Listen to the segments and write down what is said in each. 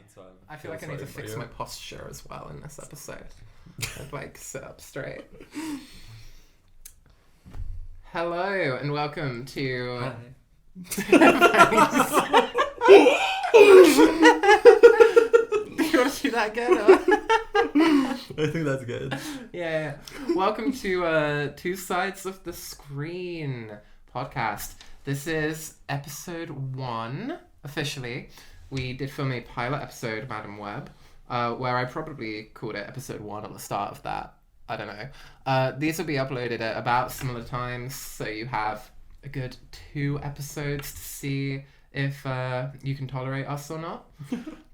so I feel like I need to fix my posture as well in this episode. I'd like sit up straight. Hello and welcome to. Hi. Do you want to do that again? Or? I think that's good. Yeah. Welcome to Two Sides of the Screen podcast. This is episode 1, officially. We did film a pilot episode, Madam Web, where I probably called it episode 1 at the start of that. I don't know. These will be uploaded at about similar times, so you have a good 2 episodes to see if you can tolerate us or not.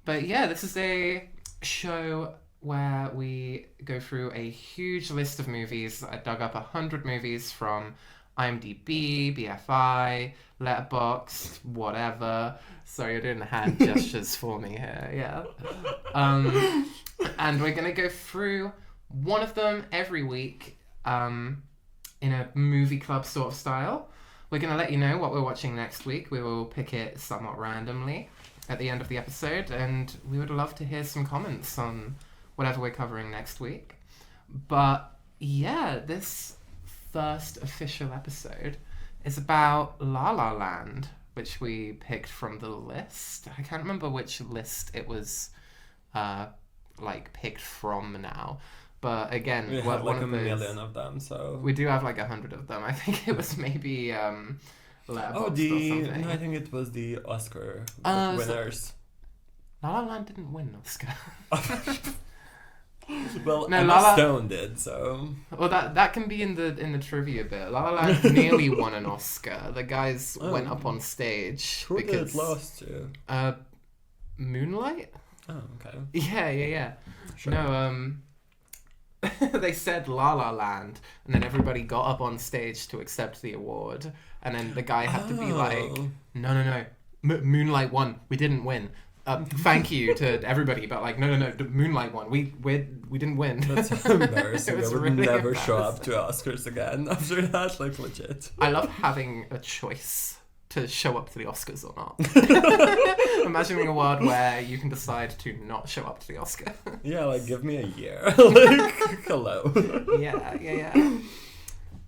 But yeah, this is a show where we go through a huge list of movies. I dug up 100 movies from IMDb, BFI, Letterboxd, whatever. Sorry, you're doing the hand gestures for me here, yeah. And we're going to go through one of them every week in a movie club sort of style. We're going to let you know what we're watching next week. We will pick it somewhat randomly at the end of the episode, and we would love to hear some comments on whatever we're covering next week. But yeah, this first official episode is about La La Land, which we picked from the list. I can't remember which list it was picked from now. But again, We have like a million of them, so... We do have like 100 of them. I think it was maybe Letterboxd or something. No, I think it was the Oscar winners. La La Land didn't win an Oscar. Well, no, Emma Stone did, so... Well, that can be in the trivia bit. La La Land nearly won an Oscar. The guys went up on stage. Who did it lost to? Moonlight? Oh, okay. Yeah. Sure. No, they said La La Land, and then everybody got up on stage to accept the award, and then the guy had to be like, no, Moonlight won. We didn't win. Thank you to everybody, but like, no, Moonlight won. We didn't win. That's embarrassing. It was I would really never show up to Oscars again after that, like legit. I love having a choice to show up to the Oscars or not. Imagining a world where you can decide to not show up to the Oscar. Yeah, like give me a year. Like, hello. Yeah.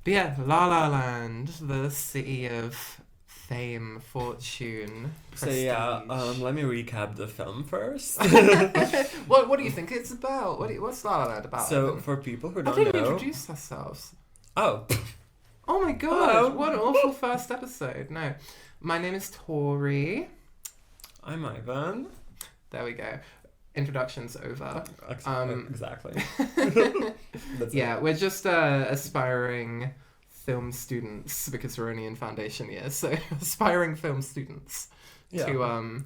But yeah, La La Land, the city of fame, fortune, prestige. So yeah, let me recap the film first. What do you think it's about? What's La La Land about? So Evan? for people who I don't didn't know... introduce ourselves. Oh. Oh my god, Hello. what an awful first episode. No. My name is Tori. I'm Ivan. There we go. Introduction's over. Exactly. That's Yeah, it. we're just aspiring film students because we're only in foundation year, so aspiring film students to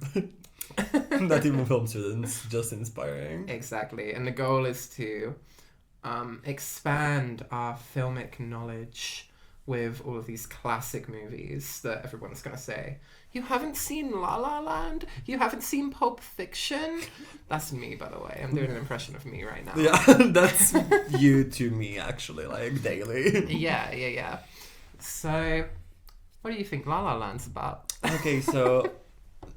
Not even film students, just inspiring. Exactly, and the goal is to expand our filmic knowledge with all of these classic movies that everyone's going to say, you haven't seen La La Land? You haven't seen Pulp Fiction? That's me, by the way. I'm doing an impression of me right now. Yeah, that's you to me, actually, like, daily. Yeah. So, what do you think La La Land's about? Okay, so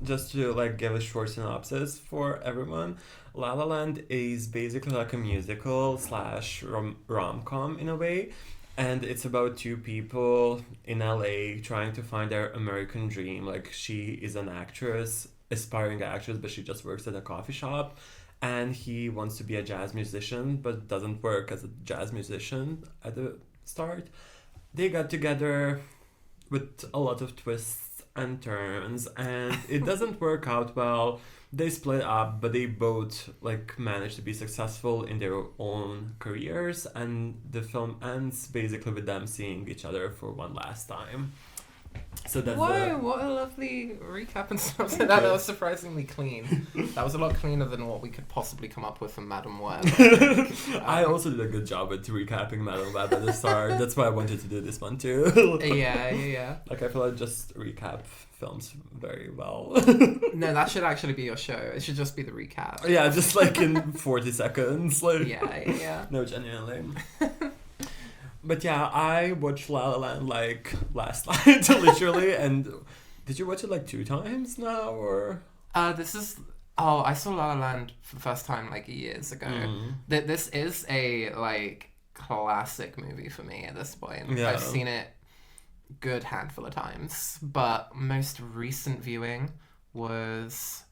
just to like give a short synopsis for everyone, La La Land is basically like a musical slash rom-com in a way, and it's about 2 people in LA trying to find their American dream. Like, she is an actress, aspiring actress, but she just works at a coffee shop, and he wants to be a jazz musician but doesn't work as a jazz musician at the start. They got together with a lot of twists and turns, and it doesn't work out well. They split up, but they both like manage to be successful in their own careers, and the film ends basically with them seeing each other for one last time. So that's what a lovely recap and stuff. That was surprisingly clean. That was a lot cleaner than what we could possibly come up with from Madam Web. I also did a good job at recapping Madam Web at the start. That's why I wanted to do this one too. Yeah. Like, I feel like just recap films very well. No, that should actually be your show. It should just be the recap. Yeah, just like in 40 seconds. Like, Yeah. No, genuinely. But yeah, I watched La La Land like last night, literally, and did you watch it like 2 times now, or? This is Oh, I saw La La Land for the first time like years ago. Mm. This is a like classic movie for me at this point. Yeah. I've seen it good handful of times, but most recent viewing was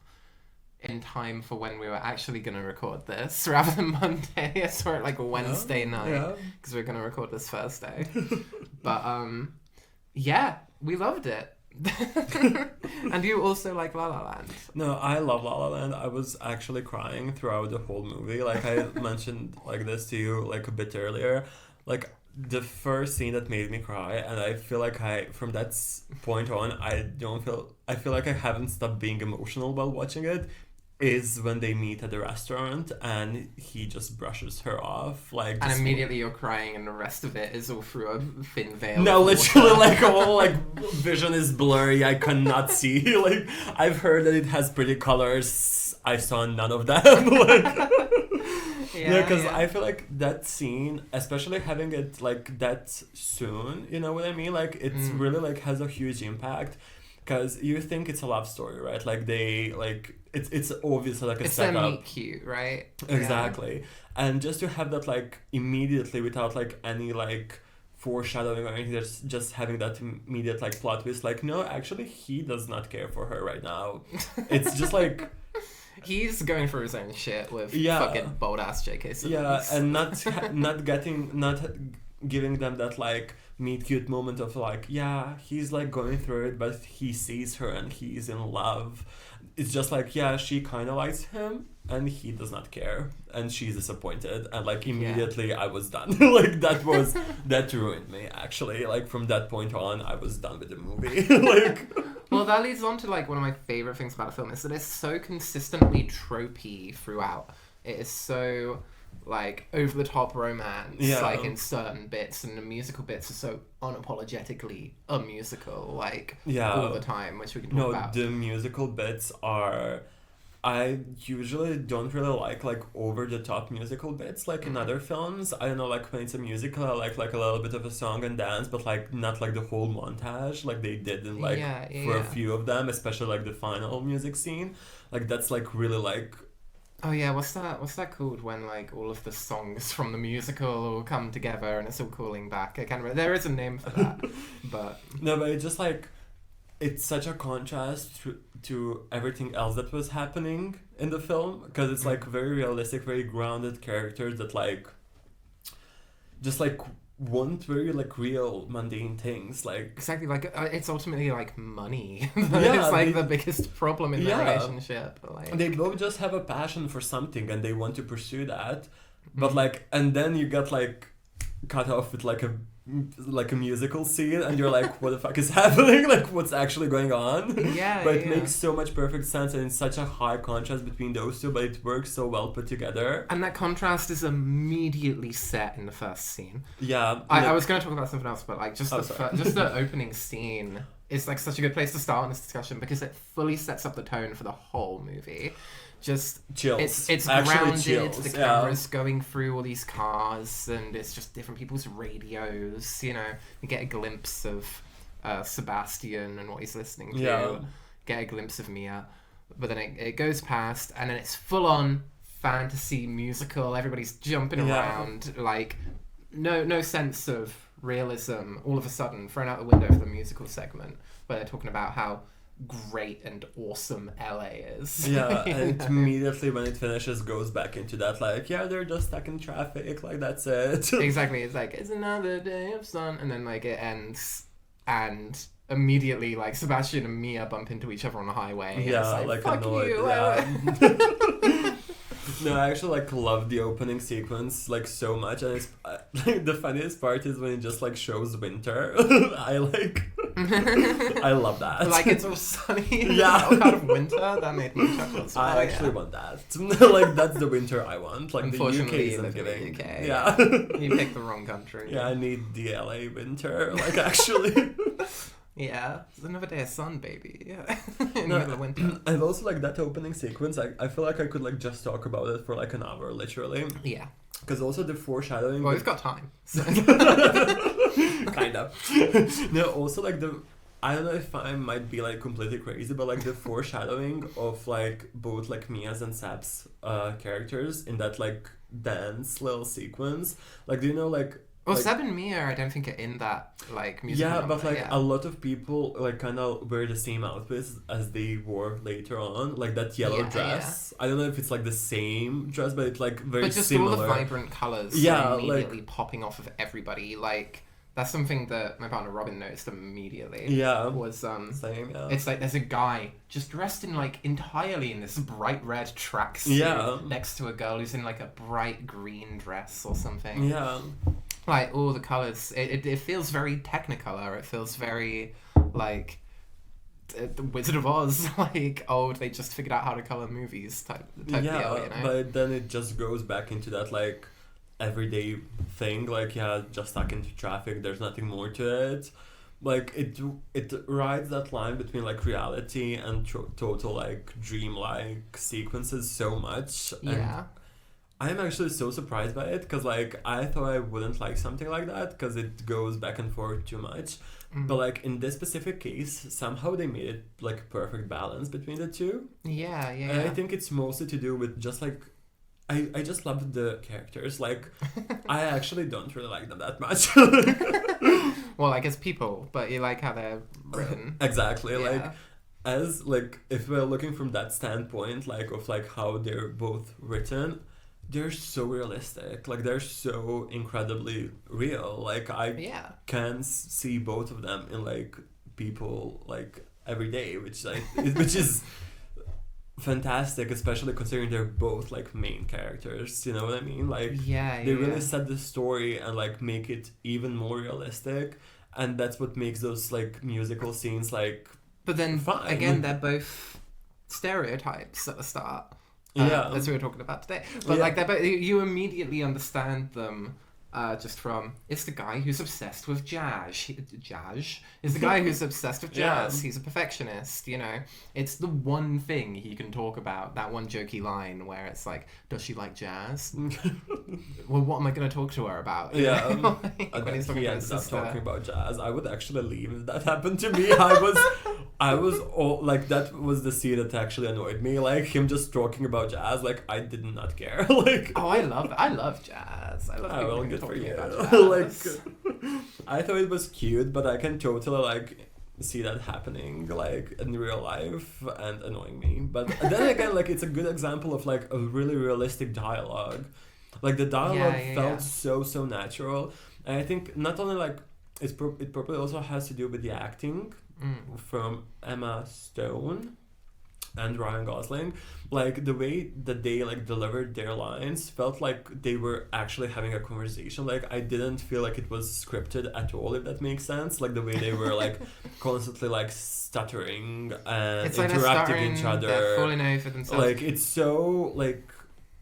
in time for when we were actually going to record this rather than Monday. I saw it like Wednesday night because we we're going to record this Thursday. But yeah, we loved it. And you also like La La Land? No, I love La La Land. I was actually crying throughout the whole movie. Like I mentioned like this to you like a bit earlier. Like the first scene that made me cry, and I feel like from that point on, I feel like I haven't stopped being emotional while watching it, is when they meet at the restaurant and he just brushes her off, like, and immediately you're crying, and the rest of it is all through a thin veil. No, literally, like all like vision is blurry. I cannot see. Like I've heard that it has pretty colors. I saw none of them. Like, yeah, because I feel like that scene, especially having it like that soon, you know what I mean? Like it's really like has a huge impact. Because you think it's a love story, right? Like they like it's obviously like a setup. It's their meet cute, right? Exactly. Yeah. And just to have that like immediately without like any like foreshadowing or anything, just having that immediate like plot twist, like no, actually he does not care for her right now. It's just like he's going for his own shit with fucking bold ass JK Simmons. Yeah, and not giving them that like meet cute moment of like, yeah, he's like going through it, but he sees her and he's in love. It's just like, yeah, she kind of likes him and he does not care, and she's disappointed, and like immediately I was done. Like that ruined me actually. Like from that point on, I was done with the movie. Like, well, that leads on to like one of my favorite things about the film is that it's so consistently tropey throughout. It is so like over the top romance, like in certain bits, and the musical bits are so unapologetically a musical, like all the time, which we can talk about. The musical bits are, I usually don't really like over the top musical bits like in other films. I don't know, like when it's a musical, I like a little bit of a song and dance, but like not like the whole montage like they did in like for a few of them, especially like the final music scene. Like that's like really like. Oh yeah, what's that called when like all of the songs from the musical all come together and it's all calling back? I can't remember. There is a name for that, but no, but it's just like it's such a contrast to everything else that was happening in the film, because it's like very realistic, very grounded characters that like just like want very like real mundane things, like exactly, like it's ultimately like money. It's like the biggest problem in their relationship. Like they both just have a passion for something and they want to pursue that, but like, and then you got like cut off with like a musical scene and you're like, what the fuck is happening? Like what's actually going on? But it makes so much perfect sense, and it's such a high contrast between those two, but it works so well put together. And that contrast is immediately set in the first scene. I was going to talk about something else, but like just the opening scene is like such a good place to start on this discussion, because it fully sets up the tone for the whole movie. Just chills. It's grounded. Chills. The camera's going through all these cars, and it's just different people's radios. You know, you get a glimpse of Sebastian and what he's listening to. Get a glimpse of Mia, but then it goes past, and then it's full on fantasy musical. Everybody's jumping around, like no sense of realism. All of a sudden, thrown out the window for the musical segment, where they're talking about how great and awesome LA is. And immediately when it finishes goes back into that like, they're just stuck in traffic, like that's it. Exactly, it's like, it's another day of sun, and then like it ends, and immediately like Sebastian and Mia bump into each other on the highway. It's like fuck annoyed, you. No, I actually like love the opening sequence like so much, and it's like the funniest part is when it just like shows winter. I love that. Like it's all sunny. Out of winter. That made me chuckle. So I actually want that. Like that's the winter I want. Like unfortunately, the UK isn't giving. UK. You picked the wrong country. I need the LA winter. Like actually. It's another day of sun, baby. In the middle of winter. And also like that opening sequence, I feel like I could like just talk about it for like an hour, literally. Yeah. Because also the foreshadowing. Well, we've got time. So. Kind of. No, also like I don't know if I might be like completely crazy, but like the foreshadowing of like both like Mia's and Seb's characters in that like dance little sequence. Like, do you know like Well, like, Seb and Mia, I don't think are in that like musical yeah, number. but like Yeah. a lot of people like kind of wear the same outfits as they wore later on, like that yellow Yeah, dress. I don't know if it's like the same dress, but it's like very But just similar. all the vibrant colours Yeah, immediately popping off of everybody. Like, that's something that my partner Robin noticed immediately. Yeah. Was, Same, yeah. It's like there's a guy just dressed in like entirely in this bright red tracksuit Yeah. next to a girl who's in like a bright green dress or something. Yeah. Like, all the colours. It feels very Technicolor. It feels very like the Wizard of Oz, like, oh, they just figured out how to colour movies type deal, you know? But then it just goes back into that like everyday thing, like yeah, just stuck into traffic, there's nothing more to it. Like it rides that line between like reality and total like dreamlike sequences so much. Yeah. And I'm actually so surprised by it because like I thought I wouldn't like something like that because it goes back and forth too much. But like in this specific case, somehow they made it like perfect balance between the two. Yeah. And I think it's mostly to do with just like I just love the characters. Like I actually don't really like them that much. Well, I guess people, but you like how they're written. Exactly. Yeah. Like as like if we're looking from that standpoint, like of like how they're both written, they're so realistic. Like they're so incredibly real. Like I can see both of them in like people like every day, which like which is fantastic, especially considering they're both like main characters. You know what I mean? Like they really set the story and like make it even more realistic, and that's what makes those like musical scenes like. But then fun. again, they're both stereotypes at the start. Yeah, as we were talking about today. But like they're both, you immediately understand them. Just from it's the guy who's obsessed with jazz. Jazz is the guy who's obsessed with jazz. He's a perfectionist. You know, it's the one thing he can talk about. That one jokey line where it's like, "Does she like jazz?" Well, what am I going to talk to her about? You know? Like, and when he's then he talking ended about up his sister. talking about jazz. I would actually leave if that happened to me. I was all like that was the scene that actually annoyed me. Like him just talking about jazz. Like I did not care. Like oh, I love jazz. I love people good for talking you. about Like jazz. I thought it was cute, but I can totally like see that happening like in real life and annoying me. But then again, like it's a good example of like a really realistic dialogue. Like the dialogue felt so natural, and I think not only like it probably also has to do with the acting from Emma Stone and Ryan Gosling. Like the way that they like delivered their lines felt like they were actually having a conversation. Like I didn't feel like it was scripted at all, if that makes sense. Like the way they were like constantly like stuttering and It's like interrupting each other. They're falling over themselves. Like it's so like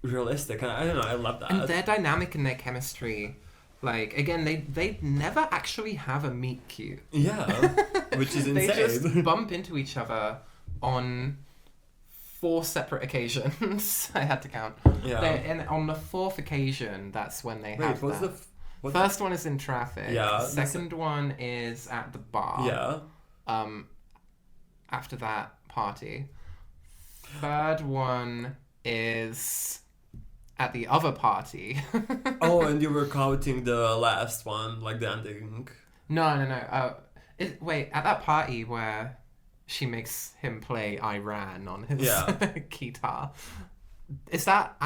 realistic, and I don't know, I love that. And their dynamic and their chemistry, like again, they never actually have a meet cute. Yeah, which is insane. They just bump into each other on 4 separate occasions. I had to count. Yeah. And on the 4th occasion, that's when they have what's that. First one is in traffic. Yeah. Second one is at the bar. Yeah. After that, party. Third one is at the other party. Oh, and you were counting the last one, like the ending. No. Wait, at that party where she makes him play Iran on his guitar. Is that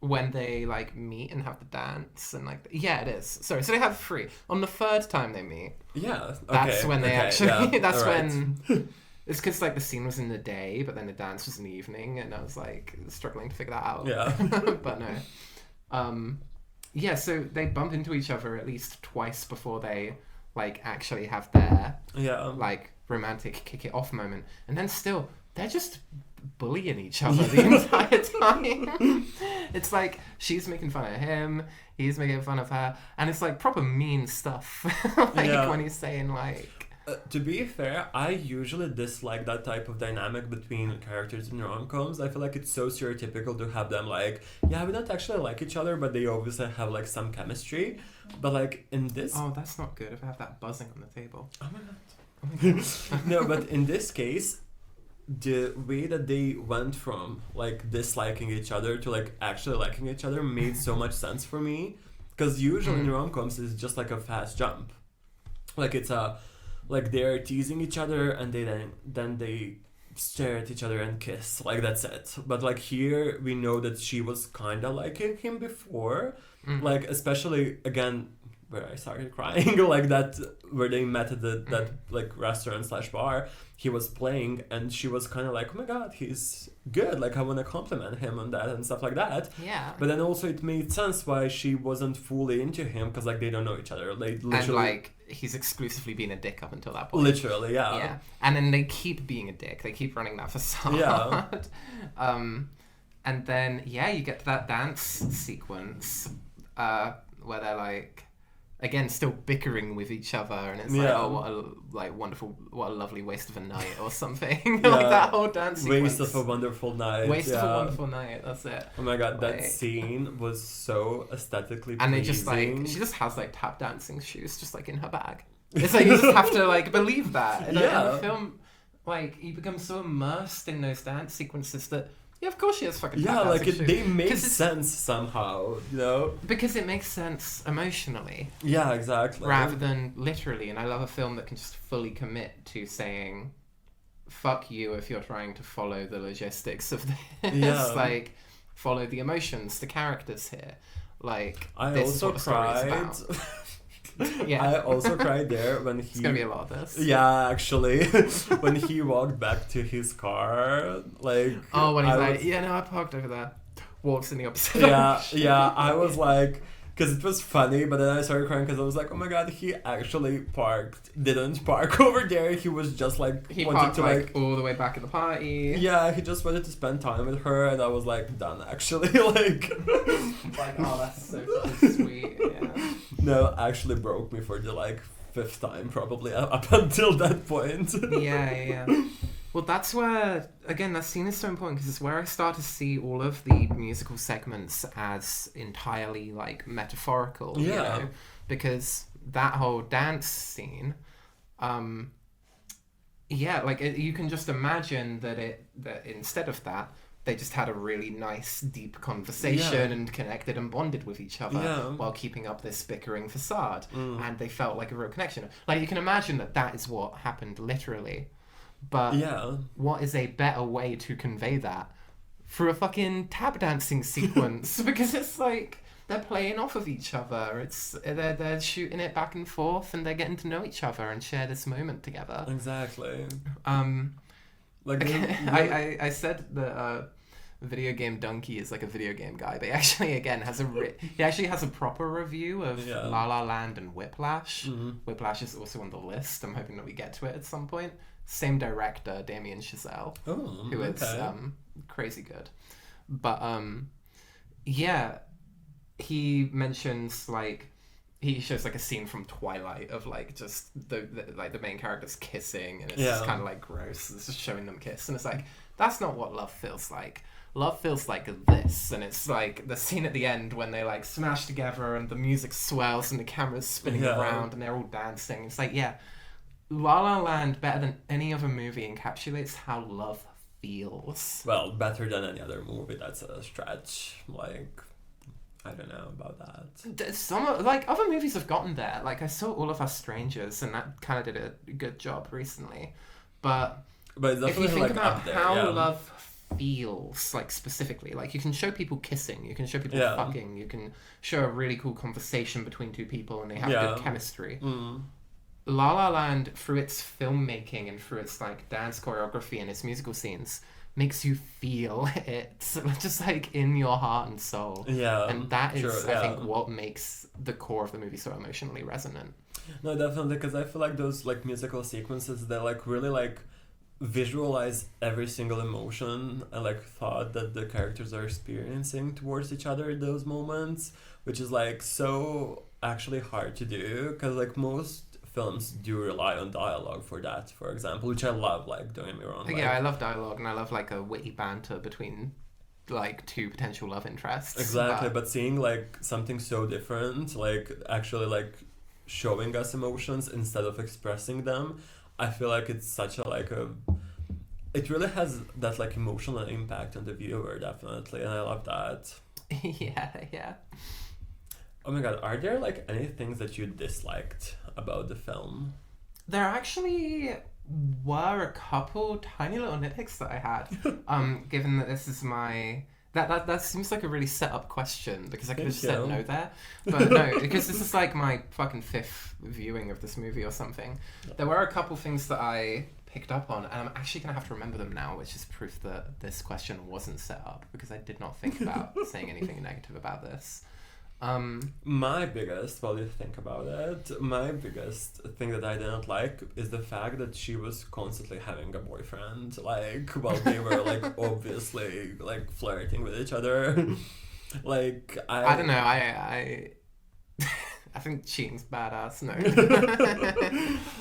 when they like meet and have the dance and like yeah, it is. Sorry, so they have 3. On the 3rd time they meet. Yeah. That's when they actually. Yeah, that's right. when. It's because like the scene was in the day, but then the dance was in the evening, and I was like struggling to figure that out. Yeah. But no. Yeah. So they bump into each other at least twice before they like actually have their like romantic kick it off moment, and then still they're just bullying each other the entire time. It's like she's making fun of him, he's making fun of her, and it's like proper mean stuff. Like when he's saying like To be fair, I usually dislike that type of dynamic between characters in rom-coms. I feel like it's so stereotypical to have them like, yeah, we don't actually like each other, but they obviously have like some chemistry. But like in this, Oh, that's not good if I have that buzzing on the table. oh my god. Oh my god. No, but in this case, the way that they went from like disliking each other to like actually liking each other made so much sense for me. Because usually in rom-coms it's just like a fast jump. Like it's a like they're teasing each other and then they stare at each other and kiss. Like that's it. But like here we know that she was kinda liking him before. Like especially again where I started crying, like that where they met at that like restaurant slash bar, he was playing and she was kind of like, oh my god, he's good, like I want to compliment him on that and stuff like that. Yeah. But then also it made sense why she wasn't fully into him, because like they don't know each other, like literally, and like he's exclusively been a dick up until that point. Literally, yeah. Yeah. And then they keep being a dick, they keep running that facade. Yeah. And then yeah, you get to that dance sequence where they're like again still bickering with each other, and it's like, oh, what a like wonderful, what a lovely waste of a night or something. Yeah. Like that whole dance sequence. Waste of a wonderful night. Waste of a wonderful night, that's it. Oh my god, that Like- scene was so aesthetically And pleasing. they just like, she just has like tap dancing shoes just like in her bag. It's like you just have to like believe that. In the film, like you become so immersed in those dance sequences that yeah, of course she has fucking tap like dancing shoes. they make 'Cause it's- sense somehow, you know? Because it makes sense emotionally Yeah, exactly. rather than literally. And I love a film that can just fully commit to saying, fuck you if you're trying to follow the logistics of this. Yeah. Like, follow the emotions, the characters here. Like, I this also is what the story is cried. about. Yeah. I also cried there when he. It's gonna be a lot of this. Yeah, actually, when he walked back to his car, like. Oh, when he's I like, was- yeah, no, I parked over there. Walks in the opposite Yeah, direction. yeah. I was like, because it was funny, but then I started crying because I was like, oh my god, he actually didn't park over there. He was just like He wanted parked to like all the way back at the party. Yeah, he just wanted to spend time with her, and I was like, done actually, like. Like, oh, that's so fucking sweet. Yeah. No, actually broke me for the like 5th time probably up until that point. Yeah. Well, that's where, again, that scene is so important because it's where I start to see all of the musical segments as entirely, like, metaphorical, you Yeah. know? Because that whole dance scene, you can just imagine that instead of that, they just had a really nice, deep conversation and connected and bonded with each other while keeping up this bickering facade. And they felt like a real connection. Like, you can imagine that is what happened literally. But what is a better way to convey that? Through a fucking tap dancing sequence. Because it's like, they're playing off of each other. They're shooting it back and forth, and they're getting to know each other and share this moment together. Exactly. Like I said that Video Game Donkey is like a video game guy, but he actually again has a proper review of La La Land and Whiplash. Whiplash is also on the list. I'm hoping that we get to it at some point. Same director, Damien Chazelle, who is crazy good. But he mentions like he shows like a scene from Twilight of like just the main characters kissing, and it's just kind of like gross. It's just showing them kiss, and it's like that's not what love feels like. Love feels like this, and it's like the scene at the end when they like smash together and the music swells and the camera's spinning around and they're all dancing. It's like La La Land, better than any other movie, encapsulates how love feels. Well, better than any other movie. That's a stretch. Like, I don't know about that. Some like other movies have gotten there. Like I saw All of Us Strangers, and that kind of did a good job recently. But it's if you definitely think like about up there, how love feels, like specifically, like you can show people kissing, you can show people fucking, you can show a really cool conversation between two people, and they have good chemistry. La La Land, through its filmmaking and through its like dance choreography and its musical scenes, makes you feel it just like in your heart and soul. And that is, I think, what makes the core of the movie so emotionally resonant. No, definitely, because I feel like those like musical sequences, they like really like visualize every single emotion and like thought that the characters are experiencing towards each other in those moments, which is like so actually hard to do, because like most films do rely on dialogue for that, for example, which I love. Like, don't get me wrong. Like, Yeah, I love dialogue, and I love like a witty banter between like two potential love interests. exactly, but seeing like something so different, like actually like showing us emotions instead of expressing them, I feel like it's such a like a it really has that like emotional impact on the viewer, definitely, and I love that. Yeah. Oh my god, are there like any things that you disliked about the film? There actually were a couple tiny little nitpicks that I had. Given that this is my that seems like a really set up question, because I could have Thank said you. no there, but no, because this is like my fucking 5th viewing of this movie or something. There were a couple things that I picked up on, and I'm actually gonna have to remember them now, which is proof that this question wasn't set up, because I did not think about saying anything negative about this. My biggest, while you think about it, my biggest thing that I didn't like is the fact that she was constantly having a boyfriend, like, while they were, like, obviously, like, flirting with each other. Like, I don't know, I think cheating's badass.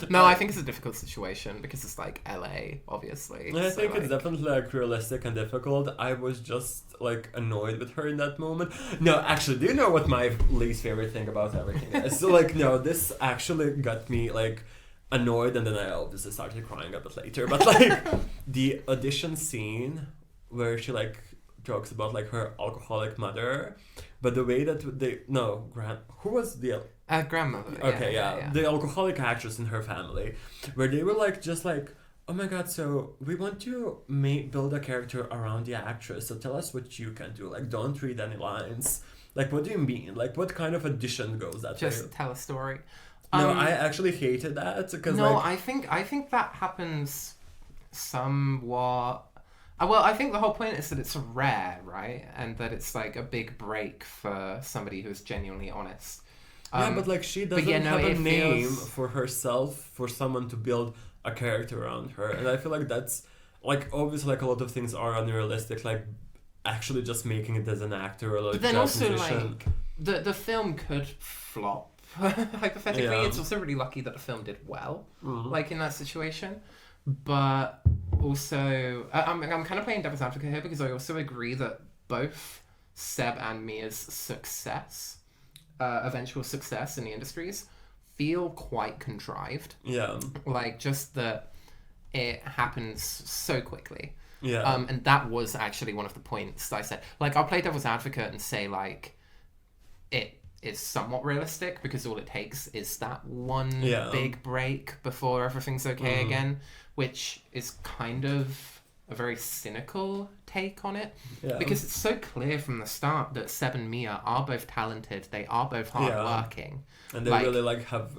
No, I think it's a difficult situation because it's like LA, obviously. I so, think like, it's definitely like realistic and difficult. I was just like annoyed with her in that moment. No, actually, do you know what my least favorite thing about everything is? So like, no, this actually got me like annoyed, and then I obviously started crying a bit later. But like the audition scene where she like talks about like her alcoholic mother, but the way that they who was the grandmother. okay, yeah, the alcoholic actress in her family, where they were like just like, oh my god, so we want to build a character around the actress, so tell us what you can do, like don't read any lines, like what do you mean, like what kind of audition goes that Just way? tell a story. No, I actually hated that because No, like, I think that happens somewhat. Well, I think the whole point is that it's rare, right? And that it's like a big break for somebody who's genuinely honest. yeah, but like she doesn't have a it name feels... for herself, for someone to build a character around her, and I feel like that's like obviously like a lot of things are unrealistic, like actually just making it as an actor or like But then jazz also musician. like the film could flop. Hypothetically, Yeah. it's also really lucky that the film did well, Mhm. like in that situation. But also, I'm kind of playing devil's advocate here because I also agree that both Seb and Mia's success, eventual success in the industries, feel quite contrived. Yeah. Like just that it happens so quickly. Yeah. And that was actually one of the points that I said. Like, I'll play devil's advocate and say, like, it is somewhat realistic because all it takes is that one big break before everything's okay again, which is kind of a very cynical take on it. Yeah. Because it's so clear from the start that Seb and Mia are both talented, they are both hardworking. And they really, like, have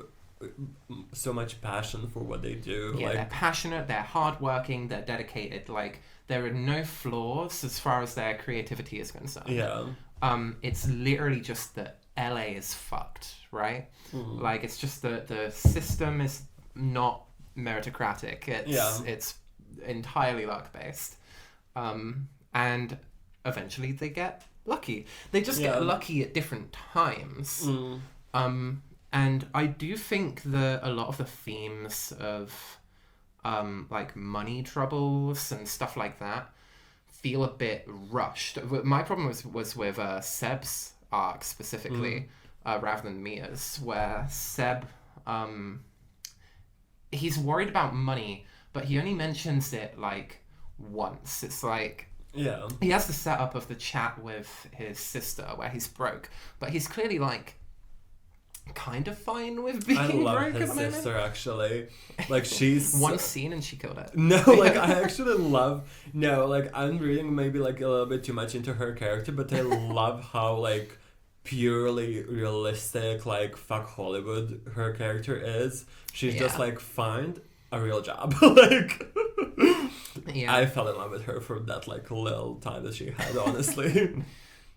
so much passion for what they do. Yeah, like, they're passionate, they're hardworking, they're dedicated. Like, there are no flaws as far as their creativity is concerned. Yeah. It's literally just that LA is fucked, right? Like, it's just that the system is not meritocratic. It's entirely luck based. And eventually they get lucky. They just get lucky at different times. And I do think that a lot of the themes of like money troubles and stuff like that feel a bit rushed. My problem was with Seb's arc specifically, rather than Mia's, where Seb, he's worried about money, but he only mentions it like once. It's like, he has the setup of the chat with his sister where he's broke, but he's clearly like kind of fine with being I love broke his at the moment. sister, actually. Like, she's one scene and she killed it. No, like, I actually love... No, like, I'm reading maybe, like, a little bit too much into her character, but I love how, like, purely realistic, like, fuck Hollywood her character is. She's just, like, find a real job. Like... I fell in love with her for that, like, little time that she had, honestly.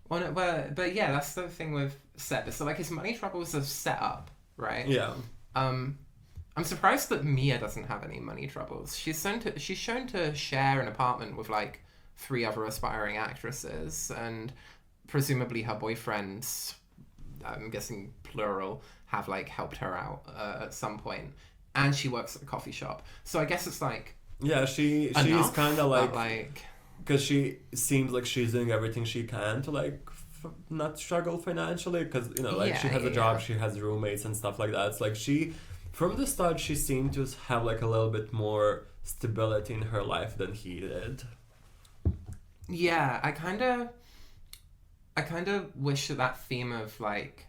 Well, no, but yeah, that's the thing with Seb. So, like, his money troubles are set up, right? Yeah. I'm surprised that Mia doesn't have any money troubles. She's shown to share an apartment with like 3 other aspiring actresses, and presumably her boyfriend's I'm guessing plural, have like helped her out at some point, and she works at a coffee shop. So I guess it's like she's enough, kind of but, like, because she seems like she's doing everything she can to like not struggle financially, because she has a job, she has roommates and stuff like that. It's like from the start she seemed to have like a little bit more stability in her life than he did. Yeah, I kind of wish that theme of like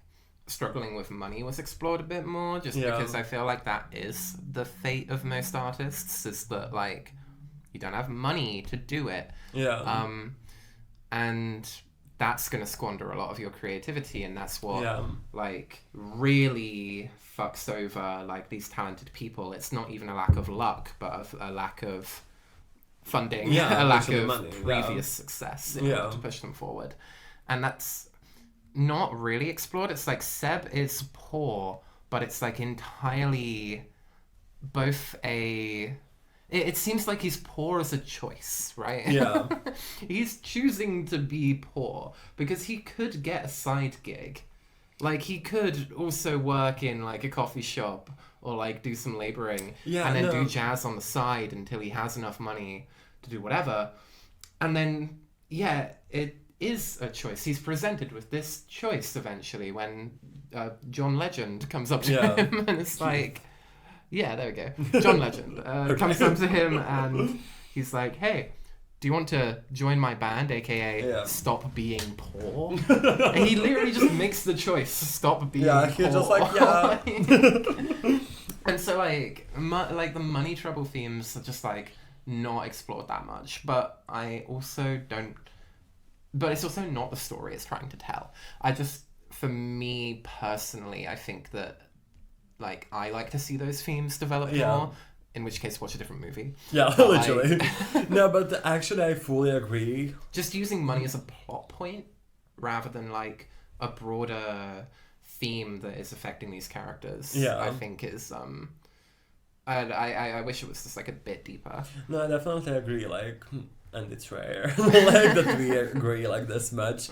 struggling with money was explored a bit more, just because I feel like that is the fate of most artists, is that like you don't have money to do it. And that's going to squander a lot of your creativity, and that's what like really fucks over like these talented people. It's not even a lack of luck, but a lack of funding, a lack of money, previous success in order to push them forward. And that's not really explored. It's like Seb is poor, but it's like entirely both it seems like he's poor as a choice, right? Yeah. He's choosing to be poor because he could get a side gig. Like, he could also work in, like, a coffee shop or, like, do some labouring and then do jazz on the side until he has enough money to do whatever. And then, it is a choice. He's presented with this choice eventually when John Legend comes up to him and it's like... Yeah, there we go. John Legend comes up to him and he's like, hey, do you want to join my band, aka stop being poor? And he literally just makes the choice, stop being poor. He's just like, And so, like, the money trouble themes are just, like, not explored that much. But I also don't... But it's also not the story it's trying to tell. For me personally, I think that like, I like to see those themes develop more, in which case watch a different movie. Yeah, literally. No, but actually I fully agree. Just using money as a plot point rather than, like, a broader theme that is affecting these characters, I think is, I wish it was just, like, a bit deeper. No, I definitely agree, like... And it's rare, like, that we agree, like, this much.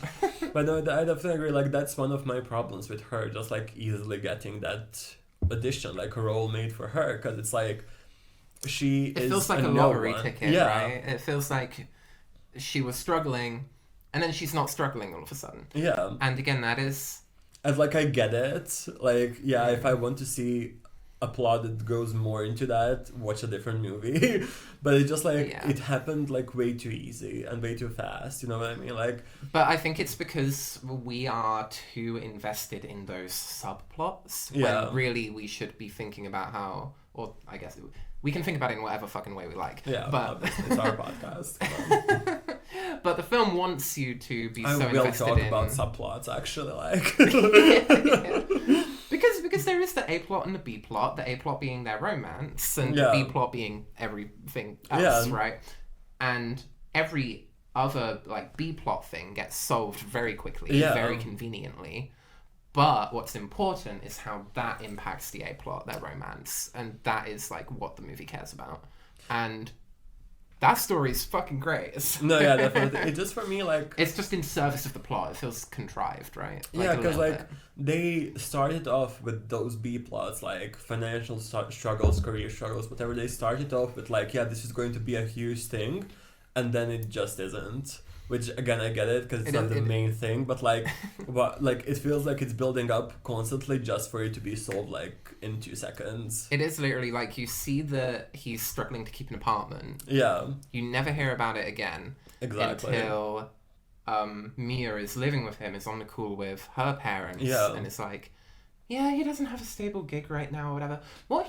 But no, I definitely agree, like, that's one of my problems with her, just, like, easily getting that... audition, like a role made for her, because it's like it feels like a lottery ticket, right? It feels like she was struggling and then she's not struggling all of a sudden. And again, that is, and like, I get it, like, if I want to see a plot that goes more into that, watch a different movie. But it just like it happened like way too easy and way too fast, you know what I mean? Like, but I think it's because we are too invested in those subplots when really we should be thinking about how, or I guess we can think about it in whatever fucking way we like. But it's our podcast. But the film wants you to be so invested in... I will talk about subplots, actually, like... Because there is the A plot and the B plot, the A plot being their romance, and the B plot being everything else, right? And every other, like, B plot thing gets solved very quickly, very conveniently. But what's important is how that impacts the A plot, their romance, and that is, like, what the movie cares about. And that story's fucking great. No, yeah, definitely. It just, for me, like... It's just in service of the plot. It feels contrived, right? Like, because, like, they started off with those B-plots, like, financial struggles, career struggles, whatever. They started off with, like, this is going to be a huge thing, and then it just isn't. Which, again, I get it, because it's not the main thing, but, like, it feels like it's building up constantly just for it to be solved, like, in 2 seconds. It is literally, like, you see that he's struggling to keep an apartment. Yeah. You never hear about it again. Exactly. Until Mia is living with him, is on the call with her parents. Yeah. And it's like, he doesn't have a stable gig right now or whatever. What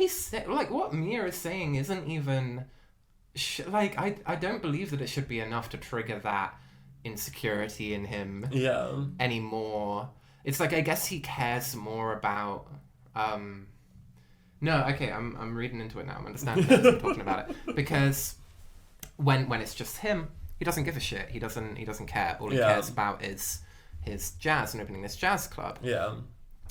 Mia is saying isn't even... I don't believe that it should be enough to trigger that insecurity in him anymore. It's like, I guess he cares more about I'm reading into it now. I'm understanding as I'm talking about it, because when it's just him, he doesn't give a shit. He doesn't care. All he cares about is his jazz and opening this jazz club.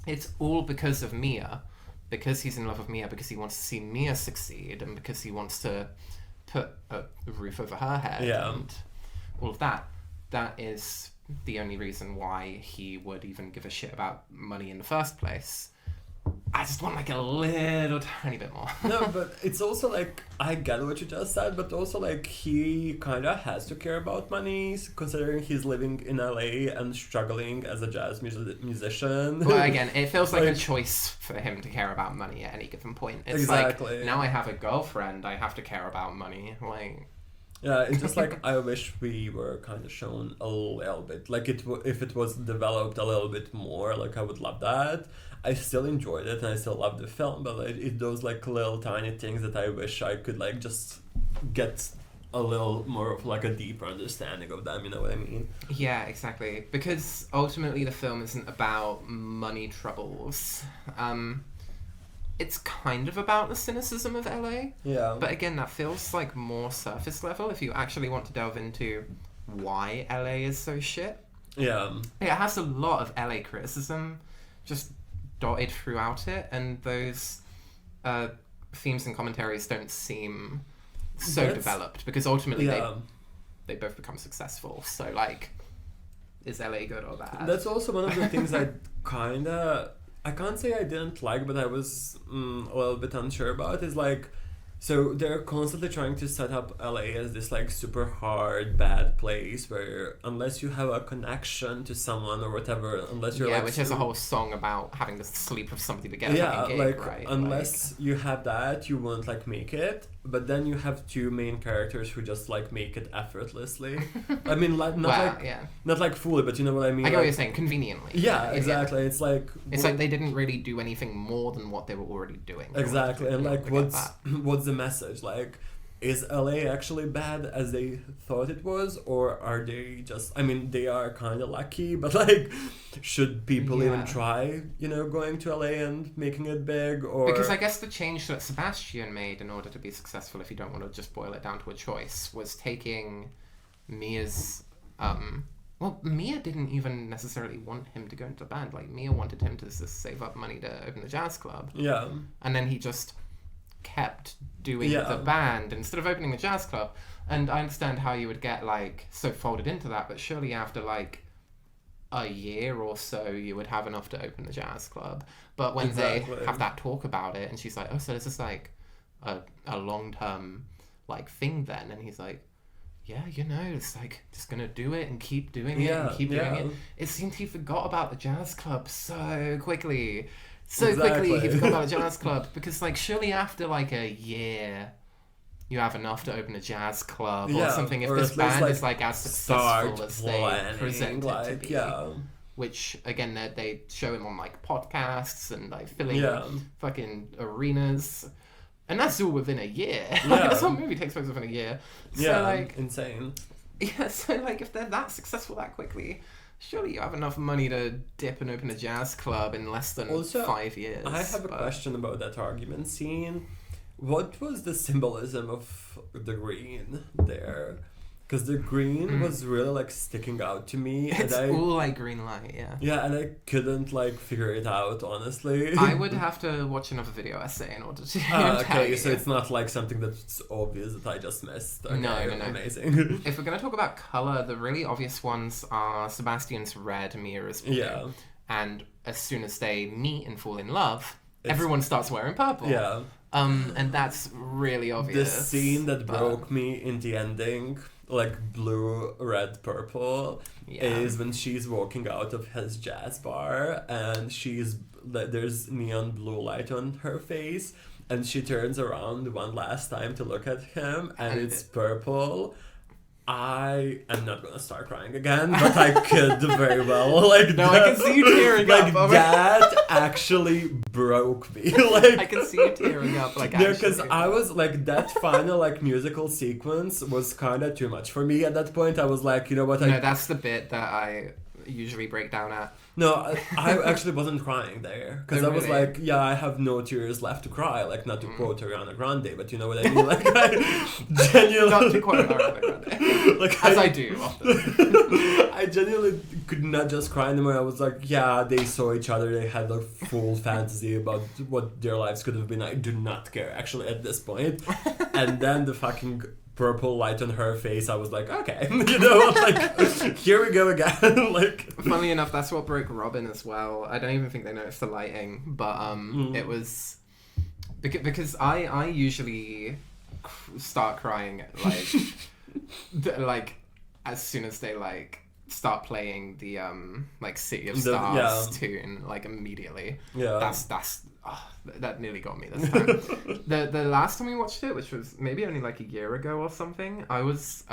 It's all because of Mia, because he's in love with Mia, because he wants to see Mia succeed, and because he wants to put a roof over her head and all of that. That is the only reason why he would even give a shit about money in the first place. I just want like a little tiny bit more. No, but it's also like, I get what you just said, but also like he kind of has to care about money, considering he's living in LA and struggling as a jazz musician. Well, again, it feels like a choice for him to care about money at any given point. It's exactly. Like, now I have a girlfriend, I have to care about money. Like, yeah, it's just like, I wish we were kind of shown a little bit. Like, if it was developed a little bit more, like, I would love that. I still enjoyed it, and I still love the film, but like, those, like, little tiny things that I wish I could, like, just get a little more of, like, a deeper understanding of them, you know what I mean? yeah, exactly. Because ultimately the film isn't about money troubles. It's kind of about the cynicism of LA. Yeah. But again, that feels like more surface level if you actually want to delve into why LA is so shit. Yeah. It has a lot of LA criticism just dotted throughout it, and those themes and commentaries don't seem so developed, because ultimately they both become successful. So, like, is LA good or bad? That's also one of the things I can't say I didn't like, but I was a little bit unsure about, is like, so they're constantly trying to set up LA as this like super hard, bad place where unless you have a connection to someone or whatever, unless you're which is a whole song about having to sleep with somebody to get a fucking gig, like, right? unless you have that, you won't like make it. But then you have two main characters who just like make it effortlessly. I mean, like not like fully, but you know what I mean. I get like, what you're saying, conveniently. Yeah, exactly. It's like they didn't really do anything more than what they were already doing. Exactly, and like what's the message? Like, is LA actually bad as they thought it was, or are they just? I mean, they are kind of lucky, but like, should people even try, going to LA and making it big? Or because I guess the change that Sebastian made in order to be successful, if you don't want to just boil it down to a choice, was taking Mia's. Well, Mia didn't even necessarily want him to go into the band. Like, Mia wanted him to just save up money to open the jazz club. Yeah. And then he just kept doing the band instead of opening the jazz club. And I understand how you would get, like, so folded into that, but surely after, like, a year or so, you would have enough to open the jazz club. But when they have that talk about it, and she's like, oh, so this is, like, a long-term, like, thing then? And he's like, yeah, it's like, just gonna do it and keep doing it and keep doing it. It seemed he forgot about the jazz club so quickly. Quickly he forgot about the jazz club, because, like, surely after, like, a year, you have enough to open a jazz club or something, if this band is, like, as successful as they present it to be. Yeah. Which, again, they show him on, like, podcasts and, like, filling fucking arenas. And that's all within a year. Like, this whole movie takes place within a year. So, like, insane. Yeah, so, like, if they're that successful that quickly, surely you have enough money to dip and open a jazz club in less than 5 years. I have a question about that argument scene. What was the symbolism of the green there? Because the green was really, like, sticking out to me. It's all, like, green light, yeah. Yeah, and I couldn't, like, figure it out, honestly. I would have to watch another video essay in order to okay, so it's not, like, something that's obvious that I just missed. Okay, no. Amazing. If we're going to talk about colour, the really obvious ones are Sebastian's red, Mia's blue. Yeah. And as soon as they meet and fall in love, everyone starts wearing purple. Yeah. And that's really obvious. The scene that broke me in the ending, like blue, red, purple, is when she's walking out of his jazz bar and there's neon blue light on her face, and she turns around one last time to look at him, and it's purple. I am not gonna start crying again, but I could very well. Like, no, I can see you tearing up. Like, that actually broke me. Like, I can see you tearing up. Like, yeah, because I was like, that final, like, musical sequence was kind of too much for me at that point. I was like, you know what? No, that's the bit that I usually break down at. No, I actually wasn't crying there, because I was like, yeah, I have no tears left to cry, like, not to quote Ariana Grande, but you know what I mean. Like, I genuinely not to quote Ariana Grande, like, as I do often. I genuinely could not just cry anymore. I was like, yeah, they saw each other, they had a full fantasy about what their lives could have been. I do not care actually at this point. And then the fucking purple light on her face, I was like, okay, you know, like, here we go again. Like, funnily enough, that's what broke Robin as well. I don't even think they noticed the lighting, but it was because I usually start crying like as soon as they like start playing the like City of Stars tune, like immediately. Yeah. That nearly got me this time. The last time we watched it, which was maybe only like a year ago or something, I was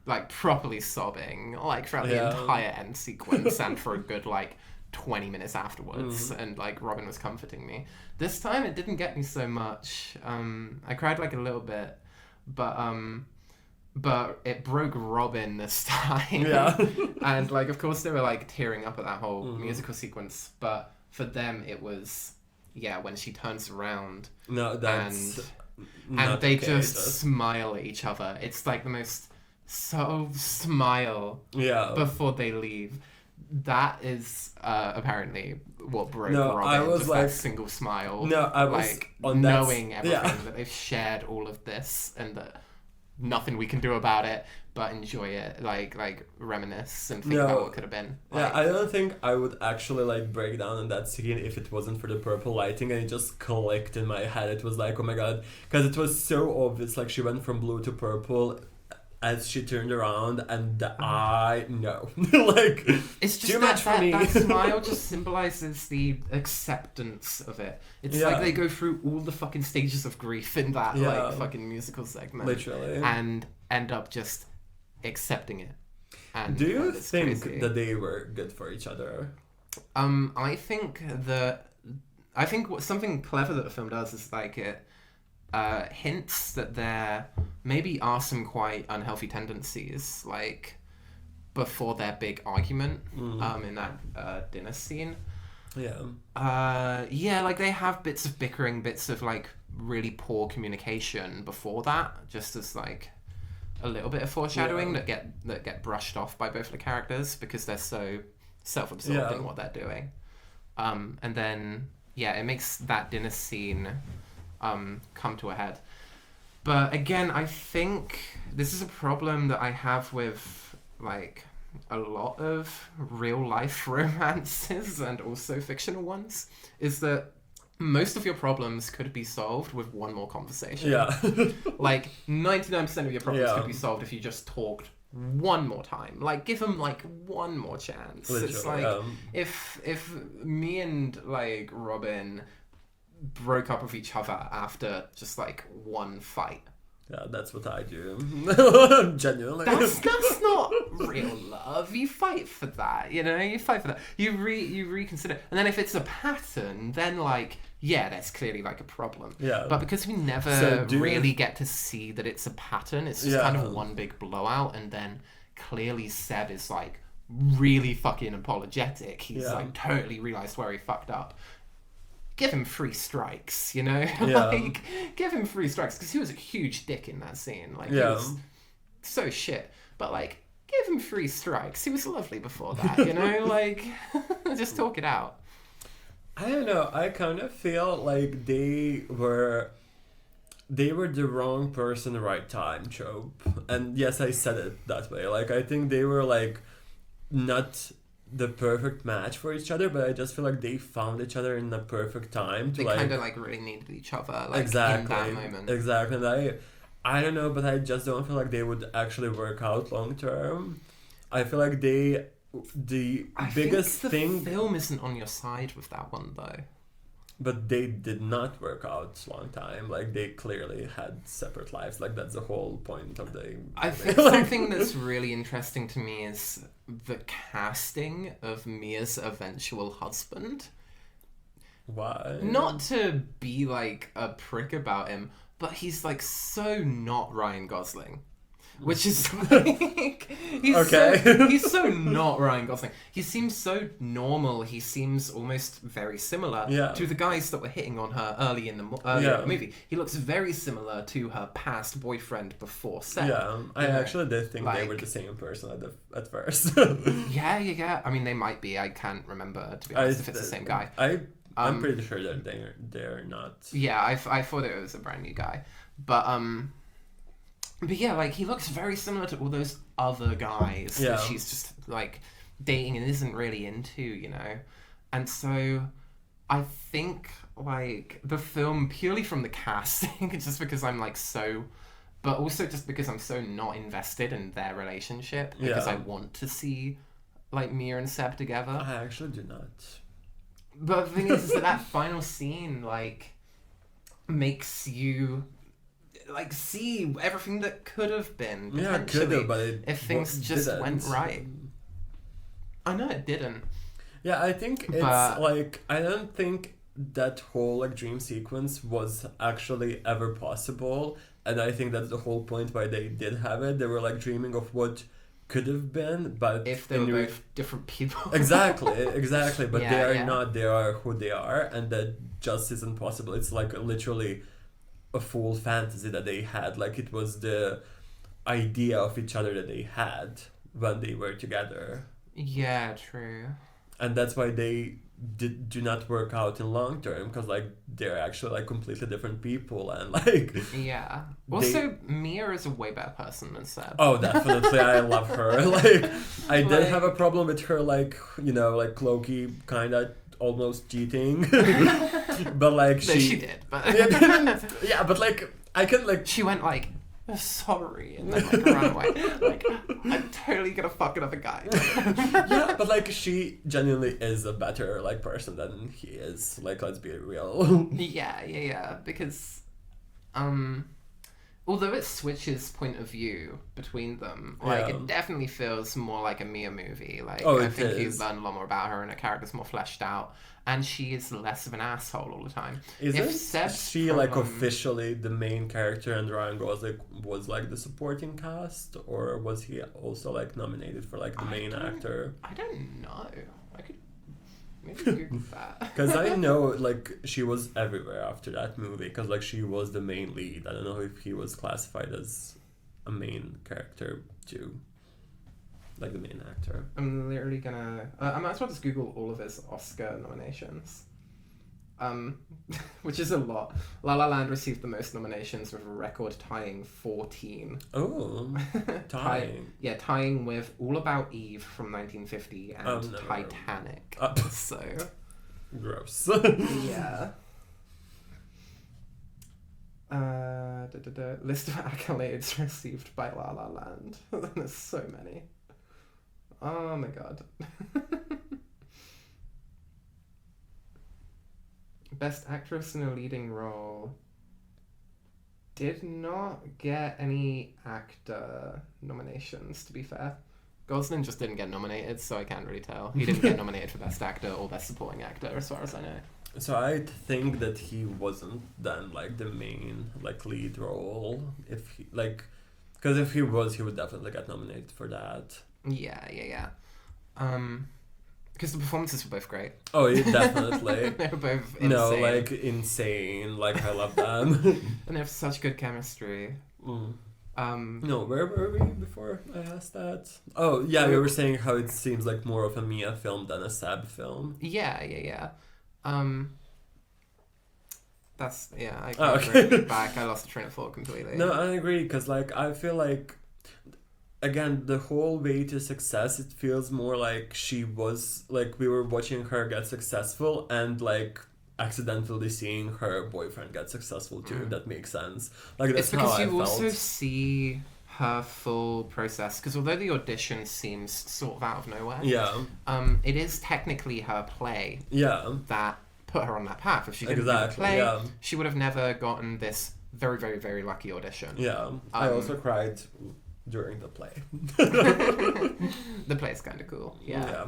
like properly sobbing like throughout the entire end sequence and for a good like 20 minutes afterwards, and like Robin was comforting me. This time it didn't get me so much. I cried like a little bit, but it broke Robin this time. Yeah. And like of course they were like tearing up at that whole musical sequence, but for them it was when she turns around and they just smile at each other. It's like the most subtle smile before they leave. That is apparently what broke Robin. I was just like, that single smile. No, I was like knowing everything that they've shared all of this and that nothing we can do about it but enjoy it, like reminisce and think about what could have been. Like, I don't think I would actually like break down in that scene if it wasn't for the purple lighting, and it just clicked in my head. It was like, oh my god, because it was so obvious. Like she went from blue to purple as she turned around, and I know, like, it's just too much for me. That smile just symbolizes the acceptance of it. It's like they go through all the fucking stages of grief in that like fucking musical segment, literally, and end up just accepting it. And do you think crazy. that they were good for each other? I think something clever that the film does is like it hints that there maybe are some quite unhealthy tendencies, like before their big argument in that dinner scene. Like they have bits of bickering, bits of like really poor communication before that, just as like a little bit of foreshadowing that get brushed off by both of the characters because they're so self-absorbed in what they're doing. And then it makes that dinner scene come to a head. But again, I think this is a problem that I have with like a lot of real life romances and also fictional ones, is that most of your problems could be solved with one more conversation. Like 99% of your problems could be solved if you just talked one more time. Like give them like one more chance. Literally, it's like if me and like Robin broke up with each other after just like one fight. Yeah, that's what I do. Genuinely. That's not real love. You fight for that, you know? You fight for that. You reconsider. And then if it's a pattern, then like, that's clearly like a problem. Yeah. But because we never really get to see that it's a pattern, it's just kind of one big blowout, and then clearly Seb is like really fucking apologetic. He's like totally realized where he fucked up. Give him 3 strikes, you know? Like, give him 3 strikes, because he was a huge dick in that scene. Like, he was so shit. But, like, give him 3 strikes. He was lovely before that, you know? Like, just talk it out. I don't know. I kind of feel like they were the wrong person, right time trope. And yes, I said it that way. Like, I think they were, like, not the perfect match for each other, but I just feel like they found each other in the perfect time to they kind of like really needed each other, like exactly in that moment. Exactly. And I don't know, but I just don't feel like they would actually work out long term. I feel like the biggest thing, the film isn't on your side with that one though. But they did not work out long time. Like, they clearly had separate lives. Like, that's the whole point of the... I think something that's really interesting to me is the casting of Mia's eventual husband. Why? Not to be, like, a prick about him, but he's, like, so not Ryan Gosling. Which is like he's so not Ryan Gosling. He seems so normal. He seems almost very similar to the guys that were hitting on her early in the movie. He looks very similar to her past boyfriend before Seb. Yeah, I actually did think they were the same person at first. Yeah. I mean, they might be. I can't remember, to be honest, if it's the same guy. I'm pretty sure that they're not. Yeah, I thought it was a brand new guy, but But yeah, like, he looks very similar to all those other guys Yeah. that she's just, like, dating and isn't really into, you know? And so I think, like, the film, purely from the casting, just because I'm, like, so... But also just because I'm so not invested in their relationship, because Yeah. I want to see, like, Mia and Seb together. I actually do not. But the thing is that final scene, like, makes you... like, see everything that could have been, Yeah, potentially, could have, but if things just went right. I know it didn't. Yeah, I think it's But- like, I don't think that whole like dream sequence was actually ever possible, and I think that's the whole point why they did have it. They were like dreaming of what could have been, but If they were both different people. exactly, but Yeah, they are yeah. not. They are who they are, and that just isn't possible. It's like literally a full fantasy that they had. Like, it was the idea of each other that they had when they were together, Yeah, true. and that's why they do not work out in long term, because like they're actually like completely different people, and like Yeah. Also, Mia is a way better person than Seb. oh, definitely, I love her. Like, I did Like- have a problem with her, like, you know, like Loki kind of almost cheating, but like No, she did, but... yeah, but like I can like She went like, sorry, and then like ran away. Like, I'm totally gonna fuck another guy. yeah, but like she genuinely is a better like person than he is. Like, let's be real. Yeah, because, although it switches point of view between them, like, Yeah. it definitely feels more like a Mia movie. Like, Oh, I it think you is. learn a lot more about her and her character's more fleshed out, and she is less of an asshole all the time. Isn't If Seb's she like problem- officially the main character and Ryan Gosling was like the supporting cast, or was he also like nominated for like the main actor? I don't know. I could maybe Google that. Because I know like she was everywhere after that movie, because like she was the main lead. I don't know if he was classified as a main character too, like the main actor. I'm literally gonna... I might as well just Google all of his Oscar nominations. Which is a lot. La La Land received the most nominations with a record-tying 14. Oh, tying. Tying with All About Eve from 1950 and never. Titanic. So, Gross. yeah. List of accolades received by La La Land. There's so many. Oh my god. Best Actress in a Leading Role. Did not get any actor nominations, to be fair. Gosling just didn't get nominated, so I can't really tell. He didn't get nominated for Best Actor or Best Supporting Actor, as far as I know. So I think that he wasn't then like the main like lead role. If he like, because if he was, he would definitely get nominated for that. Yeah. Because the performances were both great. Oh, yeah, definitely. They were both insane. No, like insane. Like, I love them. And they have such good chemistry. No, where were we before I asked that? Oh, yeah, we were saying how it seems like more of a Mia film than a Seb film. Yeah. That's, yeah, I Oh, can't okay. bring it back. I lost the train of thought completely. No, I agree, because like I feel like, again, the whole way to success, it feels more like she was like we were watching her get successful and like accidentally seeing her boyfriend get successful too. That makes sense. Like, that's It's because how I you felt. also see her full process. Because although the audition seems sort of out of nowhere, Yeah, it is technically her play yeah, that put her on that path. If she didn't do the exactly. play, Yeah, she would have never gotten this very, very, very lucky audition. yeah. I also cried during the play. The play's kind of cool. Yeah.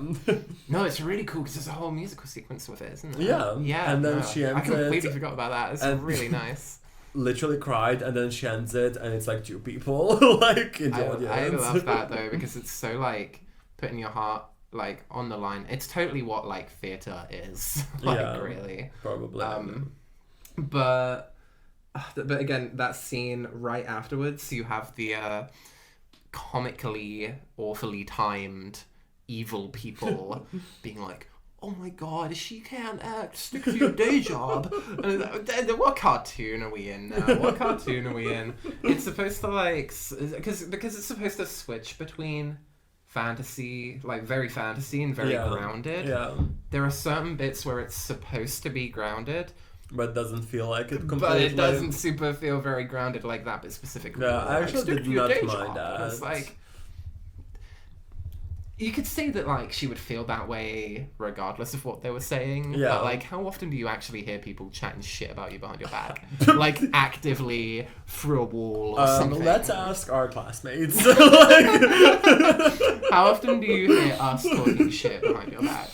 No, it's really cool because there's a whole musical sequence with it, isn't there? Yeah. Yeah. And then no, she I ends completely it, forgot about that. It's and- really nice. literally cried, and then she ends it, and it's like 2 people like in the audience. I love that though because it's so like putting your heart like on the line. It's totally what like theatre is. Like, Yeah. really. Probably. But again, that scene right afterwards, you have the comically awfully timed evil people being like, oh my god, she can't act, stick to your day job. And what cartoon are we in now? What cartoon are we in? It's supposed to like, because it's supposed to switch between fantasy, like very fantasy and very grounded. Yeah. There are certain bits where it's supposed to be grounded, but it doesn't feel like it completely. but it doesn't super feel very grounded like that bit specifically. Yeah, I actually stick did to your not day mind job. that. It's like, you could say that like she would feel that way regardless of what they were saying. Yeah. But like, how often do you actually hear people chatting shit about you behind your back, like actively through a wall or something? Let's ask our classmates. How often do you hear us talking shit behind your back?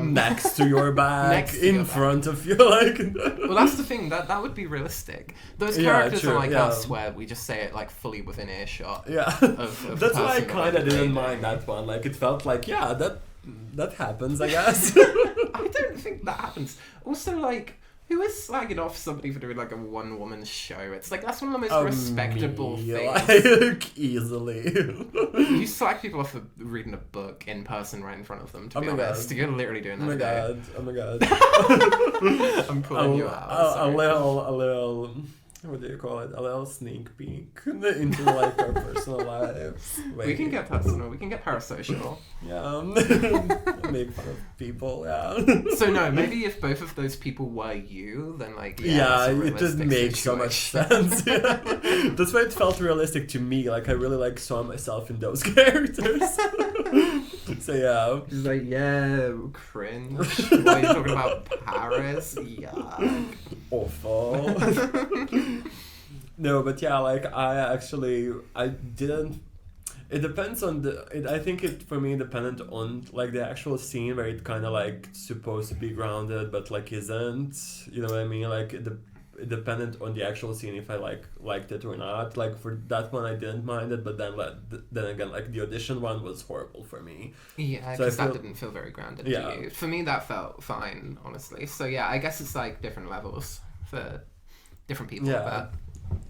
Next to your back, Next to in your back. front of you, like. Well, that's the thing. That would be realistic. Those characters are like us, where we just say it like fully within earshot. Yeah, of that's the why I person kind of that didn't they mind do. that one. Like, it felt like, yeah, that happens, I guess. I don't think that happens. Also, like, who is slagging off somebody for doing like a one-woman show? It's like, that's one of the most respectable me, things. Like, easily. You slag people off for reading a book in person right in front of them, to be my honest. God. You're literally doing that. Oh my god. I'm calling you out. A Sorry. little, what do you call it? A little sneak peek into like our personal lives. We can get personal. We can get parasocial. Yeah. Make fun of people. Yeah. So no, maybe if both of those people were you, then like Yeah, it's a it just realistic makes so much situation. sense. Yeah. That's why it felt realistic to me. Like I really like saw myself in those characters. So yeah. He's like, yeah, cringe. Why are you talking about Paris? Yeah. Awful. No, but yeah, like I didn't. It depends on I think it for me depended on like the actual scene where it kind of like supposed to be grounded but like isn't. You know what I mean? Like it depended on the actual scene if I liked it or not. Like for that one I didn't mind it, but then again like the audition one was horrible for me. Yeah, So I because that feel- didn't feel very grounded Yeah. to you. For me, that felt fine, honestly. So yeah, I guess it's like different levels for different people. Yeah.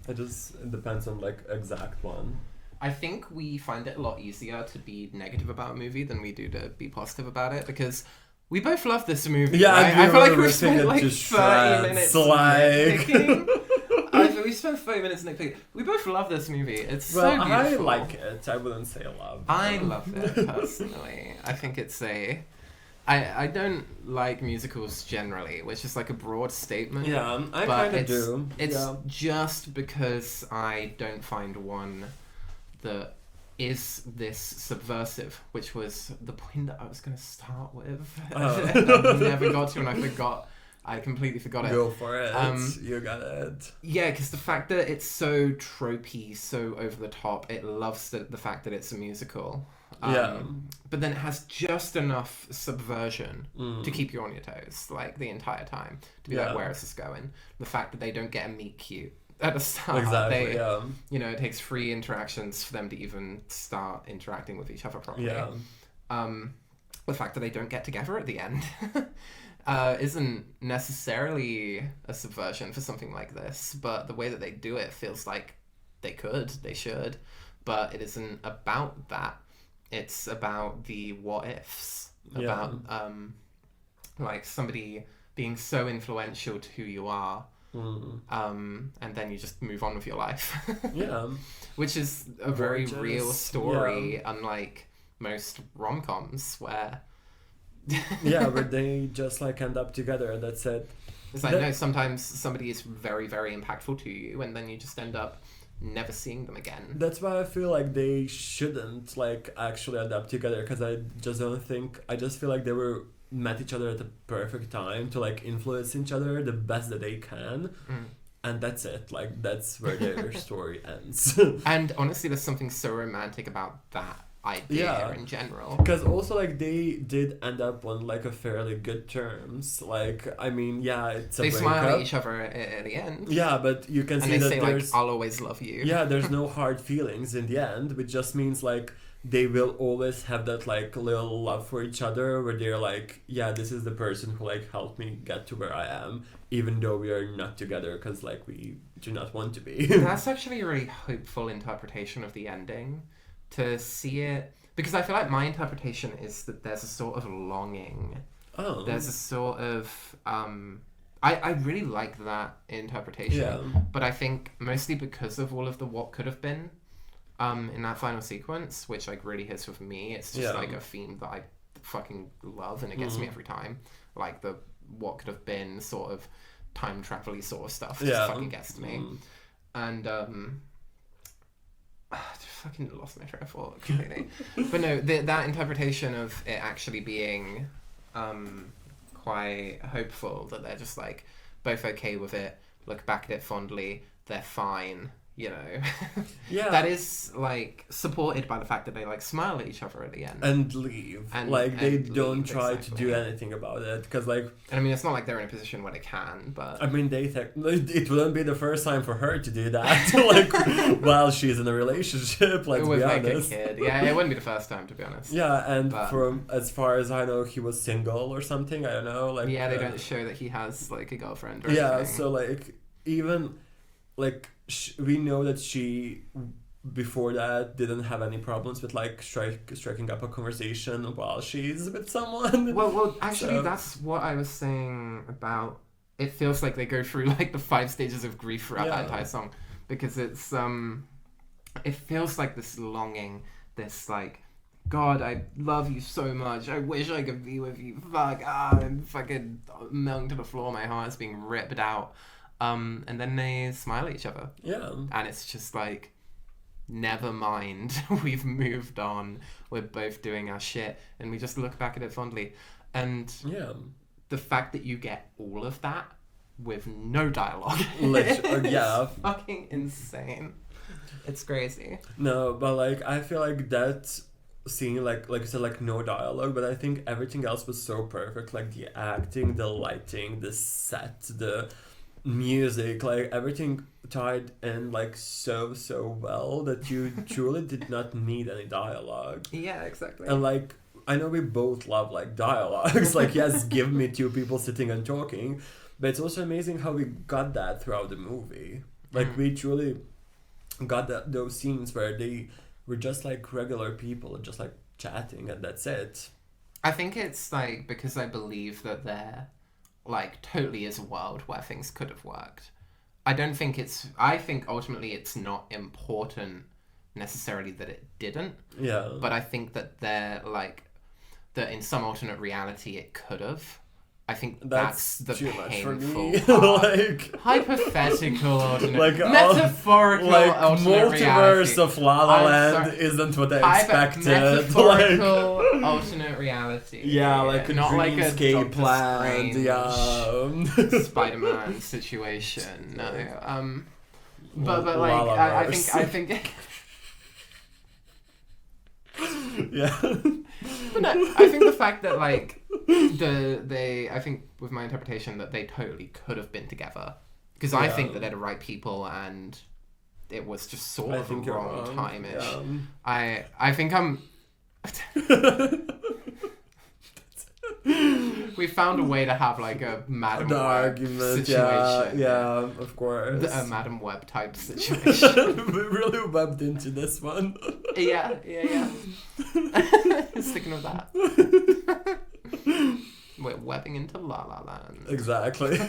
But It depends on like exact one. I think we find it a lot easier to be negative about a movie than we do to be positive about it, because we both love this movie. Yeah, right? we I feel like were we spent ripping it like to 30 shreds, minutes like- nitpicking. We spent 30 minutes nitpicking. We both love this movie. It's Well, so beautiful. I like it. I wouldn't say love. I love it personally. I think it's I don't like musicals generally, which is like a broad statement. Yeah, I but kind of do. It's Yeah. just because I don't find one that is this subversive, which was the point that I was going to start with. I never got to, and I forgot. I completely forgot it. Go for it. Um, You got it. Yeah, because the fact that it's so tropey, so over the top, it loves the fact that it's a musical. Yeah. But then it has just enough subversion to keep you on your toes, like the entire time. To be Yeah. like, where is this going? The fact that they don't get a meet cute at the start. Exactly. They, you know, it takes 3 interactions for them to even start interacting with each other properly. Yeah. The fact that they don't get together at the end isn't necessarily a subversion for something like this, but the way that they do it feels like they should, but it isn't about that. It's about the what ifs, about like somebody being so influential to who you are, and then you just move on with your life. Yeah. Which is a very Gorgeous. real story, unlike most rom-coms where Yeah, where they just like end up together. That's it. it's like, no, sometimes somebody is very, very impactful to you, and then you just end up never seeing them again. That's why I feel like they shouldn't like actually adapt together, because I just don't think. I just feel like they were met each other at the perfect time to like influence each other the best that they can. And that's it. Like that's where their story ends. And honestly, there's something so romantic about that idea in general. Because also like they did end up on like a fairly good terms. Like I mean, yeah, it's a They breakup. smile at each other at the end. Yeah, but you can And see they that say like, there's "I'll always love you." yeah, there's no hard feelings in the end, which just means like they will always have that like little love for each other, where they're like, yeah, this is the person who like helped me get to where I am, even though we are not together, because like we do not want to be. That's actually a really hopeful interpretation of the ending, to see it, because I feel like my interpretation is that there's a sort of longing Oh. There's a sort of I really like that interpretation. Yeah. But I think mostly because of all of the what could have been in that final sequence, which like really hits with me. It's just like a theme that I fucking love, and it gets me every time. Like the what could have been sort of time travel-y sort of stuff just fucking gets to me. And I just fucking lost my train of thought completely. But no, that interpretation of it actually being quite hopeful, that they're just like both okay with it, look back at it fondly, they're fine, you know. That is like supported by the fact that they like smile at each other at the end and leave, like they don't try to do anything about it, because like, and I mean, it's not like they're in a position where they can, but I mean, it wouldn't be the first time for her to do that like while she's in a relationship, let's with be like honest. a kid. Yeah, it wouldn't be the first time, to be honest. And from as far as I know, he was single or something, I don't know, like they don't show that he has like a girlfriend or anything. anything. So like, even like we know that she before that didn't have any problems with like striking up a conversation while she's with someone. Well, actually, that's what I was saying about. It feels like they go through like the 5 stages of grief throughout that entire song, because it's it feels like this longing, this like, God, I love you so much. I wish I could be with you. Fuck, I'm fucking melting to the floor. My heart's being ripped out. And then they smile at each other. Yeah. And it's just like, never mind. We've moved on. We're both doing our shit. And we just look back at it fondly. And the fact that you get all of that with no dialogue is fucking insane. It's crazy. No, but like, I feel like that scene, like you said, like no dialogue, but I think everything else was so perfect. Like the acting, the lighting, the set, the music, like everything tied in like so well that you truly did not need any dialogue. Yeah, exactly. And like, I know we both love like dialogues, like yes, give me 2 people sitting and talking, but it's also amazing how we got that throughout the movie. Like we truly got those scenes where they were just like regular people just like chatting, and that's it. I think it's like because I believe that there like totally is a world where things could have worked. I think ultimately it's not important necessarily that it didn't. Yeah. But I think that they're like that in some alternate reality it could have. I think that's the too painful much for me. part. Like hypothetical alternate, like metaphorical like alternate multiverse reality. of La La Land isn't what I expected. Metaphorical alternate reality. Yeah, like a not like a dreamscape Doctor land. Strange Spider-Man situation. No. But like I think. Yeah. But no, I think the fact that like I think with my interpretation that they totally could have been together, because I think that they're the right people and it was just sort of a wrong time-ish. Yeah. I think I'm we found a way to have like a Madam Web argument situation. Yeah, of course. A Madam Web type situation. We really webbed into this one. Yeah. Sticking with that. We're webbing into La La Land. Exactly.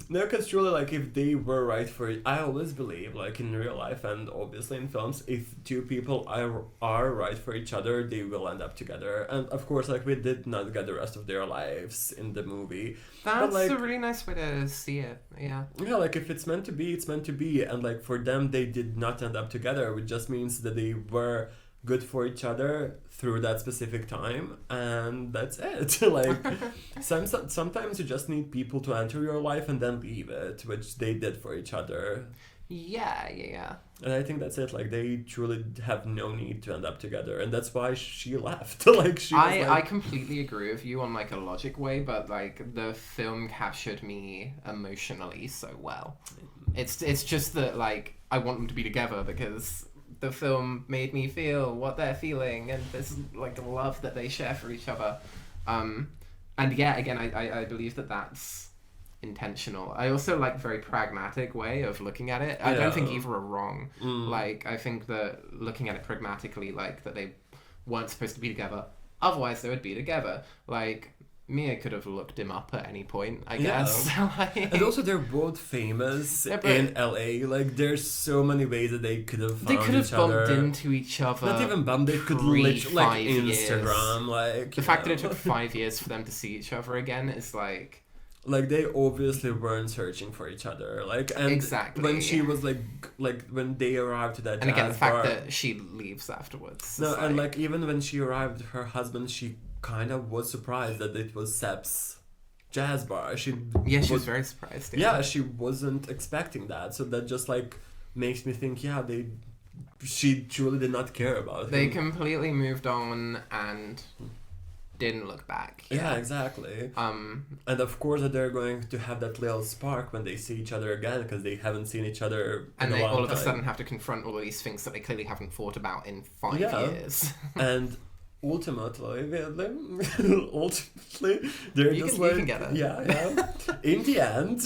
No, because truly, like, if they were right for it, I always believe, like, in real life and obviously in films, if 2 people are right for each other, they will end up together. And, of course, like, we did not get the rest of their lives in the movie. That's like, a really nice way to see it, yeah. Yeah, like, if it's meant to be, it's meant to be. And, like, for them, they did not end up together, which just means that they were good for each other through that specific time, and that's it. Like sometimes you just need people to enter your life and then leave it, which they did for each other. Yeah. And I think that's it. Like they truly have no need to end up together, and that's why she left. Like I completely agree with you on like a logic way, but like the film captured me emotionally so well. It's just that like I want them to be together because the film made me feel what they're feeling and this like love that they share for each other. And yeah, again, I believe that that's intentional. I also like very pragmatic way of looking at it. I don't think either are wrong. Like I think that looking at it pragmatically, like that they weren't supposed to be together, Otherwise, they would be together. Like, Mia could have looked him up at any point, I Yeah. guess. Like, And also, they're both famous Yeah, but- in LA. Like, there's so many ways that they could have they found could have each other. bumped into each other. Not even bumped. They could literally, like, 5 years. Instagram, like... The fact that it took 5 years for them to see each other again is like... Like, they obviously weren't searching for each other. Like, and Exactly. when she was, like, when they arrived to that And again, the jazz fact bar... that she leaves afterwards. No, is and, like, even when she arrived, her husband, she kind of was surprised that it was Seb's jazz bar. She was very surprised. Yeah, she wasn't expecting that. So that just, like, makes me think, yeah, she truly did not care about They him. completely moved on and didn't look back. Yeah, exactly. Um, And of course that they're going to have that little spark when they see each other again, because they haven't seen each other and in they a long all of a time. sudden have to confront all of these things that they clearly haven't thought about in 5 Yeah. years. And ultimately, they're You just can- like... you can get it. Yeah. In the end,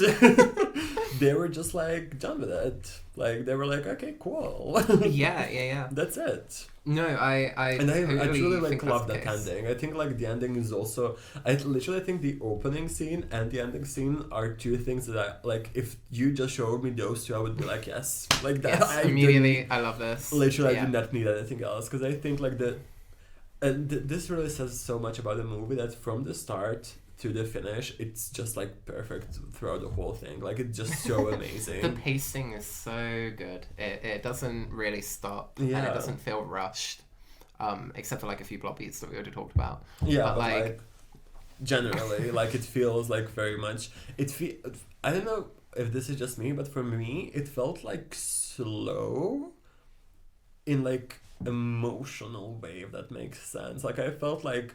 they were just like done with it. Like, they were like, okay, cool. yeah. That's it. No, I And I totally truly, like, think that's love the that case. ending. I think, like, the ending is also... I literally think the opening scene and the ending scene are two things that I... Like, if you just showed me those two, I would be like, yes. Like, that. Yes, I immediately, I love this. Literally, Yeah. I do not need anything else. Because I think, like, and this really says so much about the movie, that from the start to the finish, it's just, like, perfect throughout the whole thing. Like, it's just so amazing. The pacing is so good. It doesn't really stop. And Yeah. it doesn't feel rushed. Except for like a few plot beats that we already talked about. Yeah, but, but like- like generally, like, it feels like very much. I don't know if this is just me, but for me, it felt like slow, in, like, emotional way, if that makes sense. Like, I felt like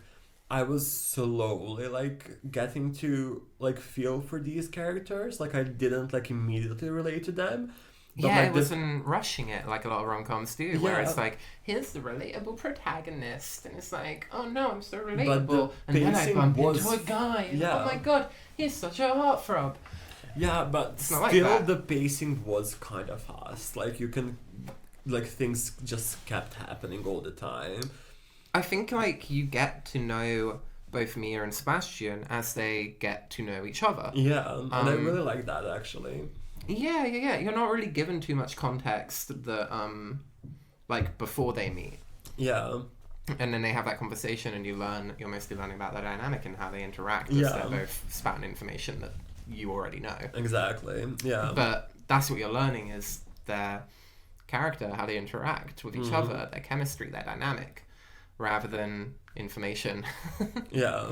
I was slowly, like, getting to, like, feel for these characters. Like, I didn't, like, immediately relate to them. But, Yeah, like, it wasn't rushing it like a lot of rom-coms do, where Yeah. it's like, here's the relatable protagonist, and it's like, oh no, I'm so But relatable, the and then I pacing bump was- into a guy, and yeah. oh my god, he's such a heartthrob. Yeah, but It's not like still that. the pacing was kind of fast. Like, you can... Like, things just kept happening all the time. I think, like, you get to know both Mia and Sebastian as they get to know each other. Yeah, and I Um, really like that, actually. Yeah. You're not really given too much context that, like, before they meet. Yeah. And then they have that conversation and you're mostly learning about their dynamic and how they interact as Yeah. they're both spouting information that you already know. Exactly. Yeah. But that's what you're learning is their character, how they interact with each other, their chemistry, their dynamic, rather than information. Yeah.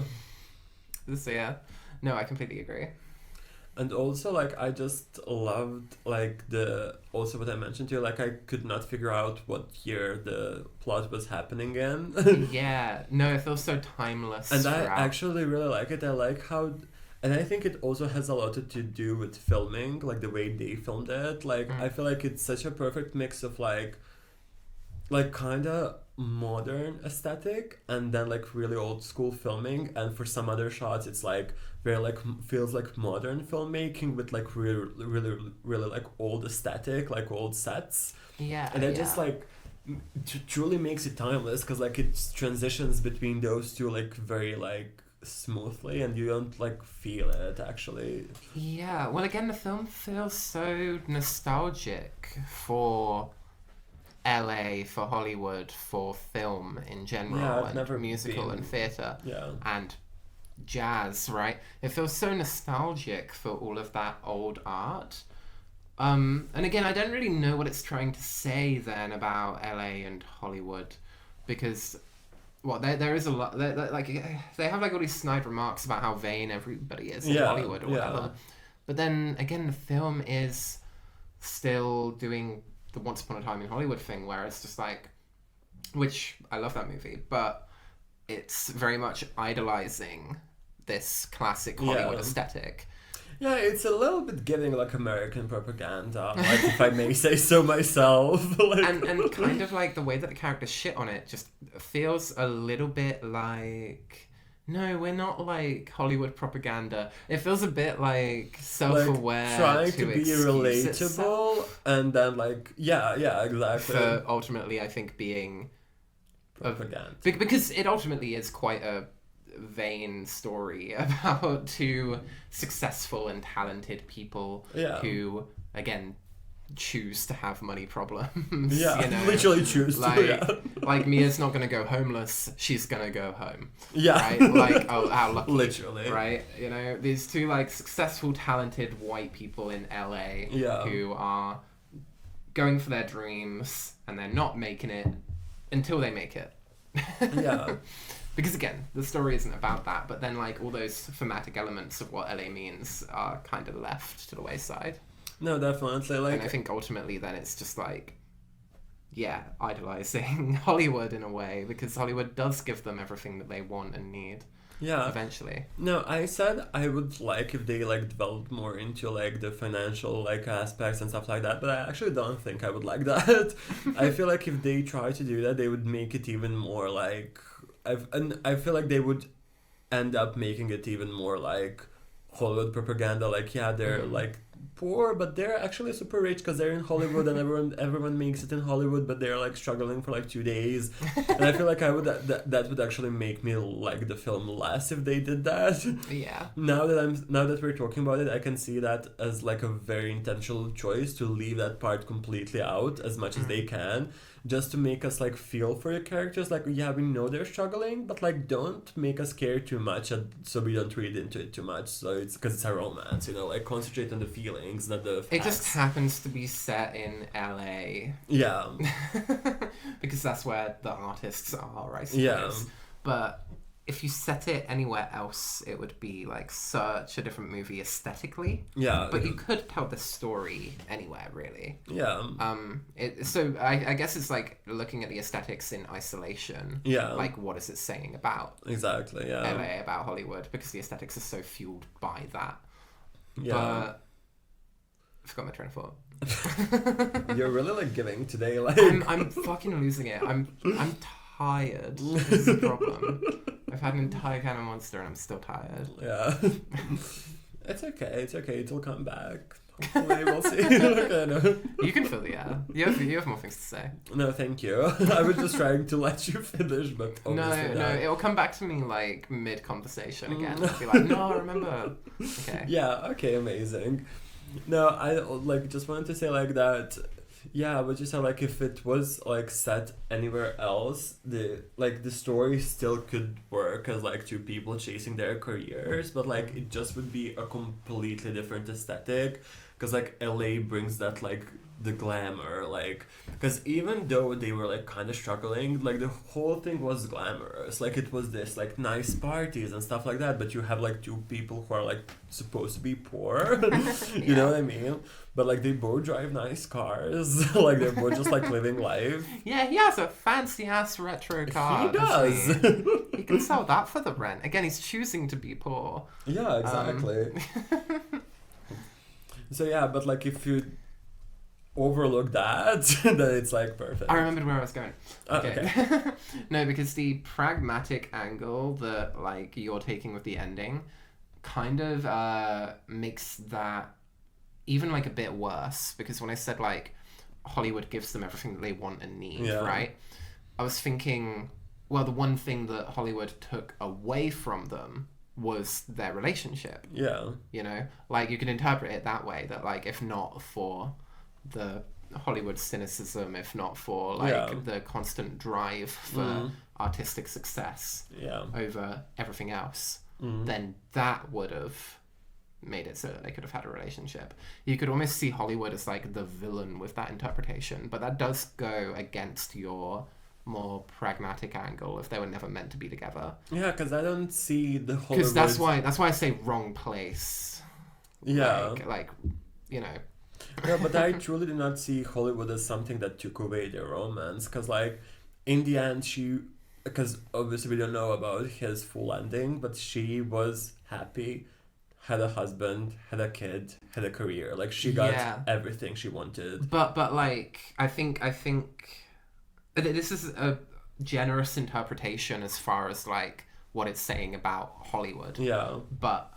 So yeah, no, I completely agree. And also, like, I just loved, like, also what I mentioned to you, like, I could not figure out what year the plot was happening in. Yeah, no, it feels so timeless. And I throughout. actually really like it. I like how... And I think it also has a lot to do with filming, like, the way they filmed it. Like, I feel like it's such a perfect mix of, like kind of modern aesthetic and then, like, really old school filming. And for some other shots, it's, like, very, like, feels like modern filmmaking with, like, really, like, old aesthetic, like, old sets. Yeah, And it just, like, truly makes it timeless, because, like, it transitions between those two, like, very, like, smoothly, and you don't, like, feel it, actually. Yeah, well, again, the film feels so nostalgic for LA, for Hollywood, for film in general, Yeah, I've and never musical been- and theatre, Yeah. and jazz, right? It feels so nostalgic for all of that old art. And again, I don't really know what it's trying to say then about LA and Hollywood, because there is a lot. Like they have like all these snide remarks about how vain everybody is in Yeah, Hollywood or whatever. yeah. But then again, the film is still doing the Once Upon a Time in Hollywood thing, where it's just like, which I love that movie, but it's very much idolizing this classic Hollywood Yeah. aesthetic. Yeah, it's a little bit giving, like, American propaganda, like, if I may say so myself. Like... And kind of like the way that the characters shit on it just feels a little bit like, no, we're not like Hollywood propaganda. It feels a bit like self-aware, like, trying to be excuse relatable, itself and then, like, yeah, exactly. for ultimately, I think, being propaganda. Because it ultimately is quite a vain story about two successful and talented people who, again, choose to have money problems. Yeah, you know? literally choose to. Like Mia's not gonna go homeless; she's gonna go home. Yeah, right. Like, oh, how lucky. Literally, right? You know, these two like successful, talented white people in LA who are going for their dreams and they're not making it until they make it. Yeah. Because again, the story isn't about that, but then like all those thematic elements of what LA means are kind of left to the wayside. No, definitely. Like, and I think ultimately then it's just like, idolizing Hollywood in a way, because Hollywood does give them everything that they want and need. Yeah. Eventually. No, I said I would like if they like developed more into like the financial like aspects and stuff like that, but I actually don't think I would like that. I feel like if they try to do that, they would make it even more like I feel like they would end up making it even more like Hollywood propaganda. Like, yeah, they're like poor, but they're actually super rich because they're in Hollywood and everyone makes it in Hollywood, but they're like struggling for like 2 days. And I feel like I would that would actually make me like the film less if they did that. Yeah. Now that we're talking about it, I can see that as like a very intentional choice to leave that part completely out as much as they can, just to make us like feel for the characters. Like, yeah, we know they're struggling, but like don't make us care too much so we don't read into it too much. So it's because it's a romance, you know, like concentrate on the feelings, not the facts. It just happens to be set in LA. Yeah. Because that's where the artists are, I suppose. Yeah. But if you set it anywhere else, it would be like such a different movie aesthetically. Yeah. But you could tell the story anywhere, really. Yeah. So I guess it's like looking at the aesthetics in isolation. Yeah. Like, what is it saying about Exactly, yeah. LA, about Hollywood? Because the aesthetics are so fueled by that. Yeah. But I forgot my train of thought. You're really like giving today, like I'm fucking losing it. I'm tired. This is the problem. I've had an entire can of Monster and I'm still tired. Yeah. It's okay. It'll come back. Hopefully we'll see. Okay, no. You can fill the air. You have more things to say. No, thank you. I was just trying to let you finish, but No, it'll come back to me like mid-conversation again. I'll be like, no, remember. Okay. Yeah, okay, amazing. No, I like just wanted to say like that. Yeah, but just like if it was like set anywhere else, the story still could work as like two people chasing their careers, but like it just would be a completely different aesthetic, because like LA brings that like the glamour, like, because even though they were like kind of struggling, like the whole thing was glamorous, like it was this like nice parties and stuff like that, but you have like two people who are like supposed to be poor. You know what I mean? But like they both drive nice cars. Like they're both just like living life. Yeah, he has a fancy ass retro car. He does. He can sell that for the rent. Again, he's choosing to be poor. Yeah, exactly. So yeah, but like if you overlook that, then it's like perfect. I remembered where I was going. Okay. No, because the pragmatic angle that like you're taking with the ending kind of makes that even like a bit worse, because when I said like Hollywood gives them everything that they want and need, right? I was thinking, well, the one thing that Hollywood took away from them was their relationship. Yeah. You know, like you can interpret it that way, that like if not for the Hollywood cynicism, if not for like the constant drive for artistic success over everything else, then that would have made it so that they could have had a relationship. You could almost see Hollywood as like the villain with that interpretation, but that does go against your more pragmatic angle if they were never meant to be together. Yeah, because I don't see the Hollywood... Because that's why I say wrong place. Yeah. Like you know. Yeah, but I truly do not see Hollywood as something that took away their romance, because like in the end because obviously we don't know about his full ending, but she was happy, had a husband, had a kid, had a career. Like she got everything she wanted. But like I think this is a generous interpretation as far as like what it's saying about Hollywood. Yeah. But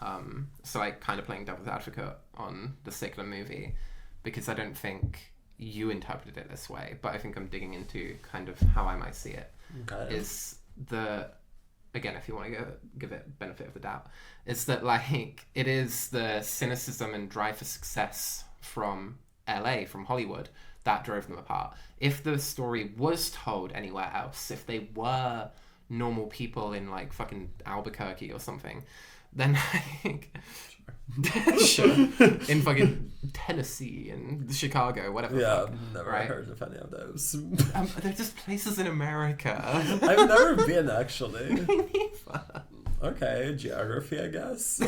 so like kind of playing devil's advocate on the sake of the movie, because I don't think you interpreted it this way, but I think I'm digging into kind of how I might see it. Okay. is the, again, if you want to give it benefit of the doubt, is that like it is the cynicism and drive for success from LA, from Hollywood, that drove them apart. If the story was told anywhere else, if they were normal people in like fucking Albuquerque or something, then like sure, in fucking Tennessee and Chicago, whatever. Yeah, fuck, never right? heard of any of those. They're just places in America. I've never been, actually. Me neither. Okay, geography, I guess.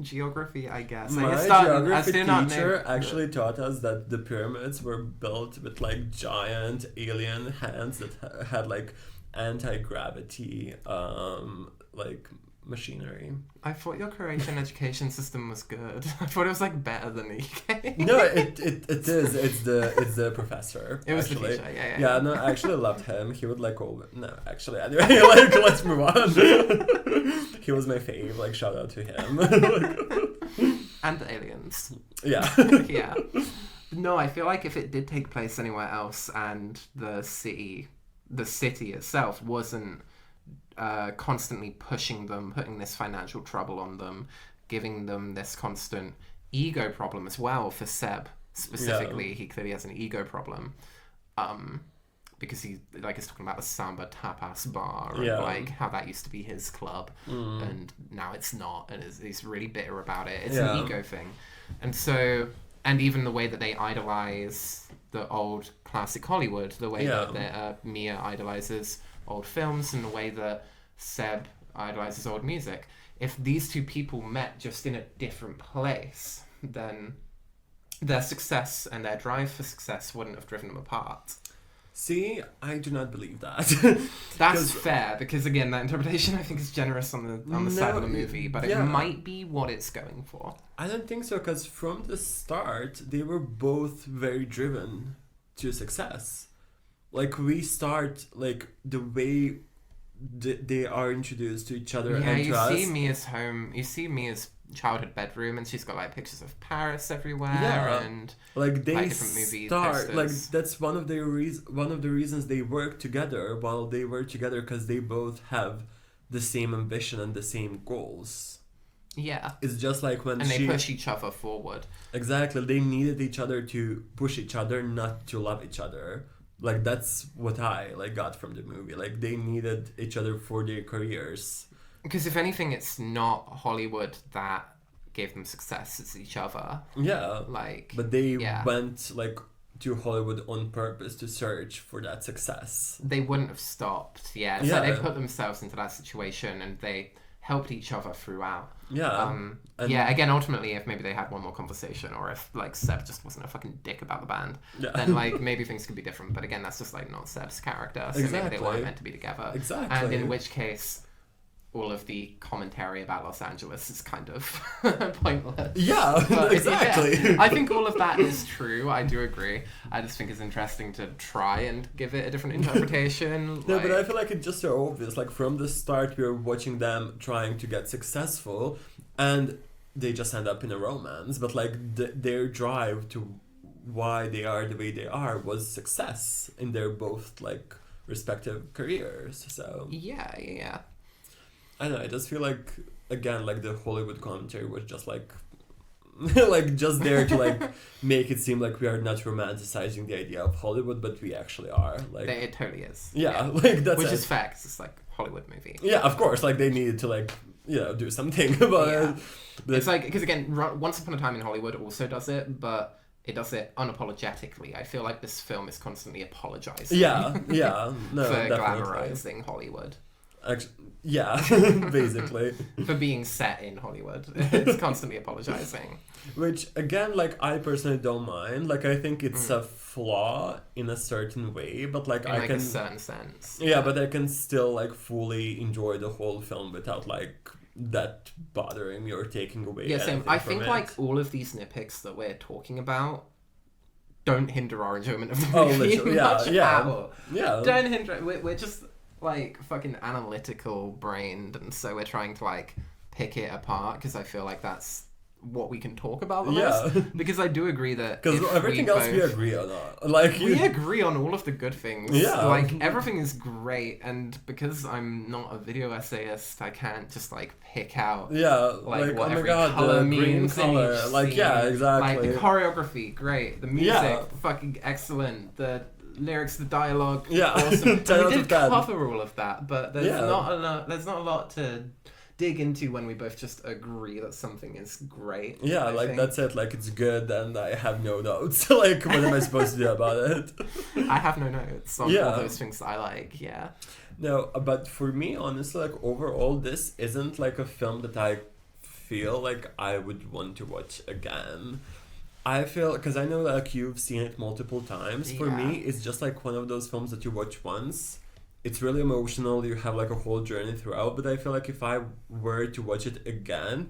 Geography, I guess. My I geography still not teacher know. actually taught us that the pyramids were built with like giant alien hands that had like anti-gravity like machinery. I thought your Croatian education system was good. I thought it was like better than the UK. No, it is. It's the professor. It was actually. the teacher, yeah. Yeah, no, I actually loved him. He would like no, actually, anyway, like let's move on. He was my fave. Like shout out to him. And the aliens. Yeah. Yeah. No, I feel like if it did take place anywhere else and the city itself wasn't constantly pushing them, putting this financial trouble on them, giving them this constant ego problem as well. For Seb specifically, he clearly has an ego problem, because he like is talking about the Samba tapas bar and like how that used to be his club and now it's not, and he's really bitter about it. It's an ego thing, and so. And even the way that they idolize the old classic Hollywood, the way that Mia idolizes old films, and the way that Seb idolizes old music. If these two people met just in a different place, then their success and their drive for success wouldn't have driven them apart. See, I do not believe that. That's fair, because again, that interpretation I think is generous on the side of the movie, but it might be what it's going for. I don't think so, because from the start, they were both very driven to success. Like, we start, like, the way they are introduced to each other and to us. You see Mia's home, you see Mia's childhood bedroom, and she's got, like, pictures of Paris everywhere, and like they like, different movie start posters. like that's one of the reasons they work together. While they work together, because they both have the same ambition and the same goals. Yeah, it's just like when they push each other forward. Exactly, they needed each other to push each other, not to love each other. Like, that's what I like got from the movie. Like, they needed each other for their careers. Because if anything, it's not Hollywood that gave them success, it's each other. Yeah. Like, but they went, like, to Hollywood on purpose to search for that success. They wouldn't have stopped, So they put themselves into that situation, and they helped each other throughout. Yeah. Again, ultimately, if maybe they had one more conversation, or if, like, Seb just wasn't a fucking dick about the band, then, like, maybe things could be different. But again, that's just, like, not Seb's character, so maybe they weren't meant to be together. Exactly. And in which case, all of the commentary about Los Angeles is kind of pointless. Yeah, but, exactly. Yeah, I think all of that is true. I do agree. I just think it's interesting to try and give it a different interpretation. No, but I feel like it's just so obvious. Like, from the start, we're watching them trying to get successful, and they just end up in a romance. But, like, their drive to why they are the way they are was success in their both, like, respective careers. So yeah. I don't know, I just feel like, again, like, the Hollywood commentary was just, like, like, just there to, like, make it seem like we are not romanticizing the idea of Hollywood, but we actually are. Like, it totally is. Yeah, like, that's Which is fair, 'cause it's, like, Hollywood movie. Yeah, of course, like, they needed to, like, you know, do something about it. It's like, because, again, Once Upon a Time in Hollywood also does it, but it does it unapologetically. I feel like this film is constantly apologizing. Yeah, no, for definitely. glamorizing Hollywood. Actually, yeah, basically. For being set in Hollywood. It's constantly apologizing. Which, again, like, I personally don't mind. Like, I think it's a flaw in a certain way, but, like, in, like, a certain sense. Yeah, but I can still, like, fully enjoy the whole film without, like, that bothering me or taking away same. I think, it. like, all of these nitpicks that we're talking about don't hinder our enjoyment of the movie much at all. Yeah. Don't hinder... We're just... like fucking analytical brained, and so we're trying to like pick it apart because I feel like that's what we can talk about the Yeah. most. Because I do agree that Because if everything we else we both- agree on. Like, we agree on all of the good things. Yeah. Like, everything is great, and because I'm not a video essayist, I can't just, like, pick out, yeah, like, what oh my every god, color the green means in color. each Like, yeah, scene. exactly. Like, the choreography, great. The music, Yeah. fucking excellent. The lyrics, the dialogue, Yeah. awesome. And 10 out we of did 10. cover all of that, but there's Yeah. there's not a lot to dig into when we both just agree that something is great. Yeah, I like think. that's it. Like it's good, and I have no notes. Like, what am I supposed to do about it? I have no notes on Yeah. all those things that I like, yeah. No, but for me, honestly, like overall, this isn't like a film that I feel like I would want to watch again. I feel, because I know like you've seen it multiple times. For Yeah. me, it's just like one of those films that you watch once. It's really emotional. You have like a whole journey throughout. But I feel like if I were to watch it again,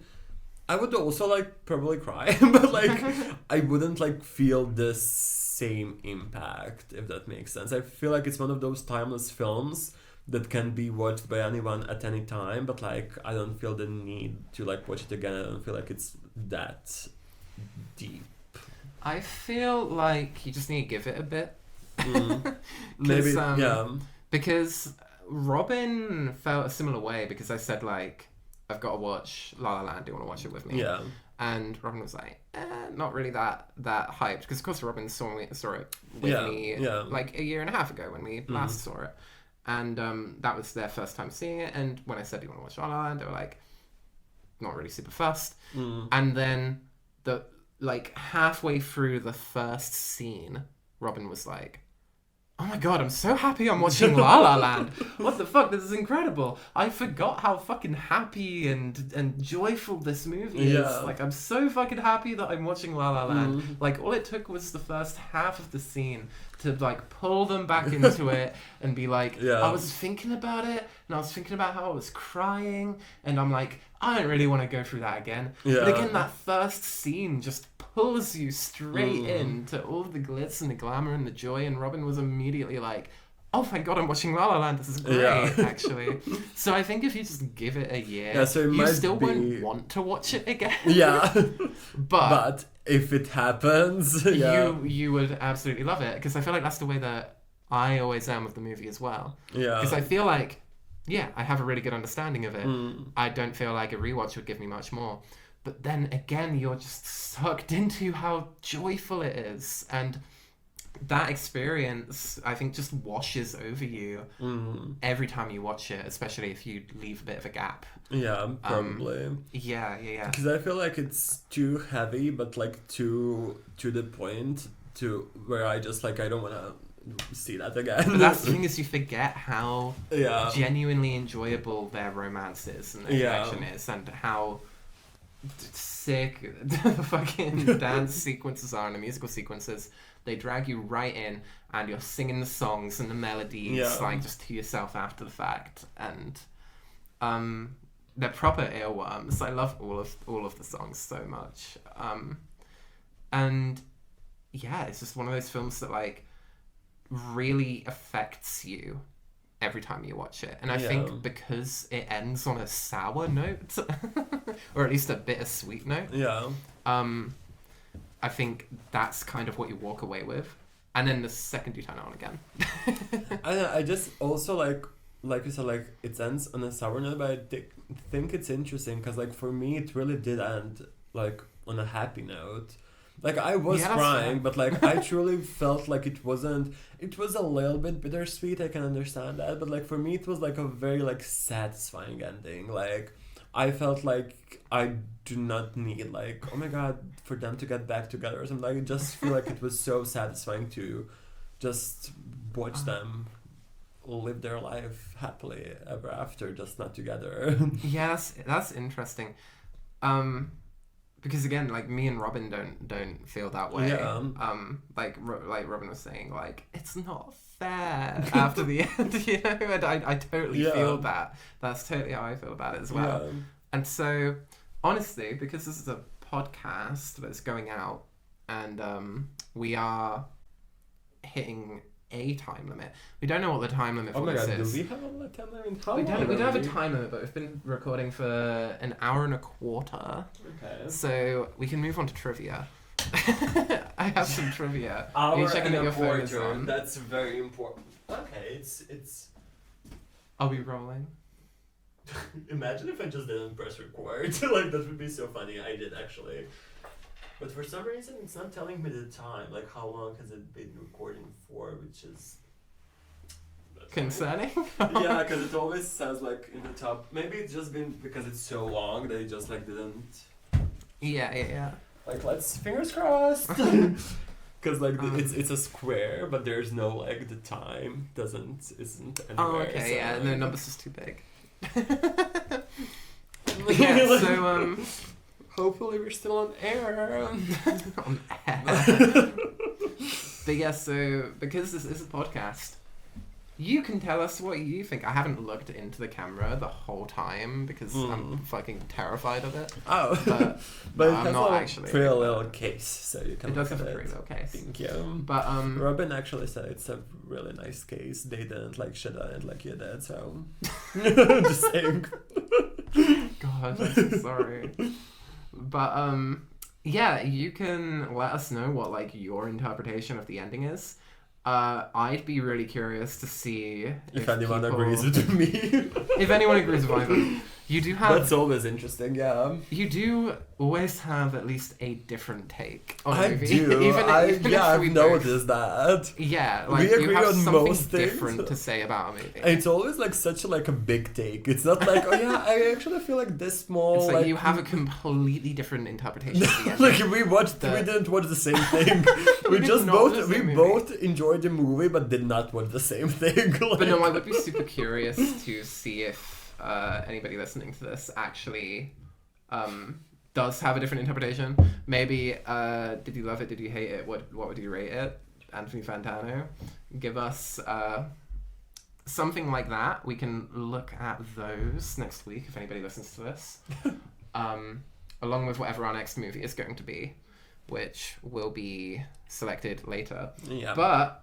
I would also like probably cry. But like I wouldn't like feel the same impact, if that makes sense. I feel like it's one of those timeless films that can be watched by anyone at any time. But like I don't feel the need to like watch it again. I don't feel like it's that deep. I feel like you just need to give it a bit. Maybe, um, yeah. Because Robin felt a similar way because I said, like, I've got to watch La La Land. Do you want to watch it with me? Yeah. And Robin was like, not really that hyped. Because, of course, Robin saw it with Yeah, me yeah. like a year and a half ago when we last saw it. And that was their first time seeing it. And when I said, do you want to watch La La Land? They were like, not really super fussed. And then like halfway through the first scene, Robin was like, oh my god, I'm so happy I'm watching La La Land. What the fuck, this is incredible. I forgot how fucking happy and joyful this movie Yeah. is. Like, I'm so fucking happy that I'm watching La La Land. Like, all it took was the first half of the scene to, like, pull them back into it and be like, Yeah. I was thinking about it, and I was thinking about how I was crying, and I'm like, I don't really want to go through that again. Yeah. But again, that first scene just pulls you straight into all the glitz and the glamour and the joy, and Robin was immediately like, oh my god, I'm watching La La Land, this is great, Yeah. actually. So I think if you just give it a year, Yeah, so it you might still be- won't want to watch it again. Yeah. but But if it happens, yeah. you would absolutely love it, because I feel like that's the way that I always am with the movie as well. Yeah. Because I feel like, yeah, I have a really good understanding of it. Mm. I don't feel like a rewatch would give me much more. But then again, you're just sucked into how joyful it is. And that experience, I think, just washes over you every time you watch it, especially if you leave a bit of a gap. Yeah, probably. Yeah. Because I feel like it's too heavy, but like too to the point to where I just like I don't want to see that again. But that's the thing, is you forget how Yeah. genuinely enjoyable their romance is and their Yeah. connection is, and how sick the fucking dance sequences are and the musical sequences. They drag you right in, and you're singing the songs and the melodies, Yeah. like, just to yourself after the fact. And they're proper earworms. I love all of the songs so much. And yeah, it's just one of those films that, like, really affects you every time you watch it. And I Yeah. think because it ends on a sour note, or at least a bittersweet note, Yeah. I think that's kind of what you walk away with. And then the second you turn it on again. I just also like you said, like it ends on a sour note, but I think it's interesting because like for me it really did end like on a happy note. Like I was Yeah, that's crying, fair. but like I truly felt like it was a little bit bittersweet. I can understand that, but like for me it was like a very like satisfying ending. Like I felt like I do not need like, oh my god, for them to get back together or something. Like, I just feel like it was so satisfying to just watch them live their life happily ever after, just not together. Yeah, that's interesting. Because again, like, me and Robin don't feel that way. Yeah. Like Robin was saying, like, it's not fair after the end, you know. And I totally Yeah. feel that. That's totally how I feel about it as well. Yeah. And so, honestly, because this is a podcast that's going out, and we are hitting a time limit. We don't know what the time limit Oh for my this god, is. do we have a time limit? How We long don't have a are we? time limit, but we've been recording for an hour and a quarter. Okay. So we can move on to trivia. I have some trivia. Hour Are you checking and that a your phone is quarter. on? That's very important. Okay, it's. Are we rolling? Imagine if I just didn't press record. Like, that would be so funny. I did, actually. But for some reason, it's not telling me the time. Like, how long has it been recording for, which is... Concerning? Yeah, because it always says, like, in the top... Maybe it's just been because it's so long, they just, like, didn't... Yeah. Like, let's... Fingers crossed! Because, like, it's a square, but there's no, like, the time isn't anywhere. Oh, okay, so, yeah, like... no, numbers is too big. Yeah, so, hopefully we're still on air. on air. But yeah, so, because this is a podcast, you can tell us what you think. I haven't looked into the camera the whole time because I'm fucking terrified of it. Oh. But it I'm has not a actually. pretty little case, so you can It does look have at a pretty little case. Thank you. But, Robin actually said it's a really nice case. They didn't like shit on it like you did, so... Just saying. God, I'm so sorry. But, yeah, you can let us know what, like, your interpretation of the ending is. I'd be really curious to see if anyone people... agrees with me. If anyone agrees with either. You do have... That's always interesting, yeah. You do always have at least a different take on a I movie. do. even I've if we both- noticed that. Yeah, like, We you agree have on something most things. different to say about a movie. It's always like such a big take. It's not like, oh yeah, I actually feel like this small. It's like you have a completely different interpretation of the ending. Like we didn't watch the same thing. we did just not watch the both same movie. both enjoyed the movie, but did not watch the same thing. Like, But no, I would be super curious to see if anybody listening to this actually does have a different interpretation. Maybe did you love it? Did you hate it? What would you rate it? Anthony Fantano, give us something like that. We can look at those next week if anybody listens to this, along with whatever our next movie is going to be, which will be selected later. Yeah. But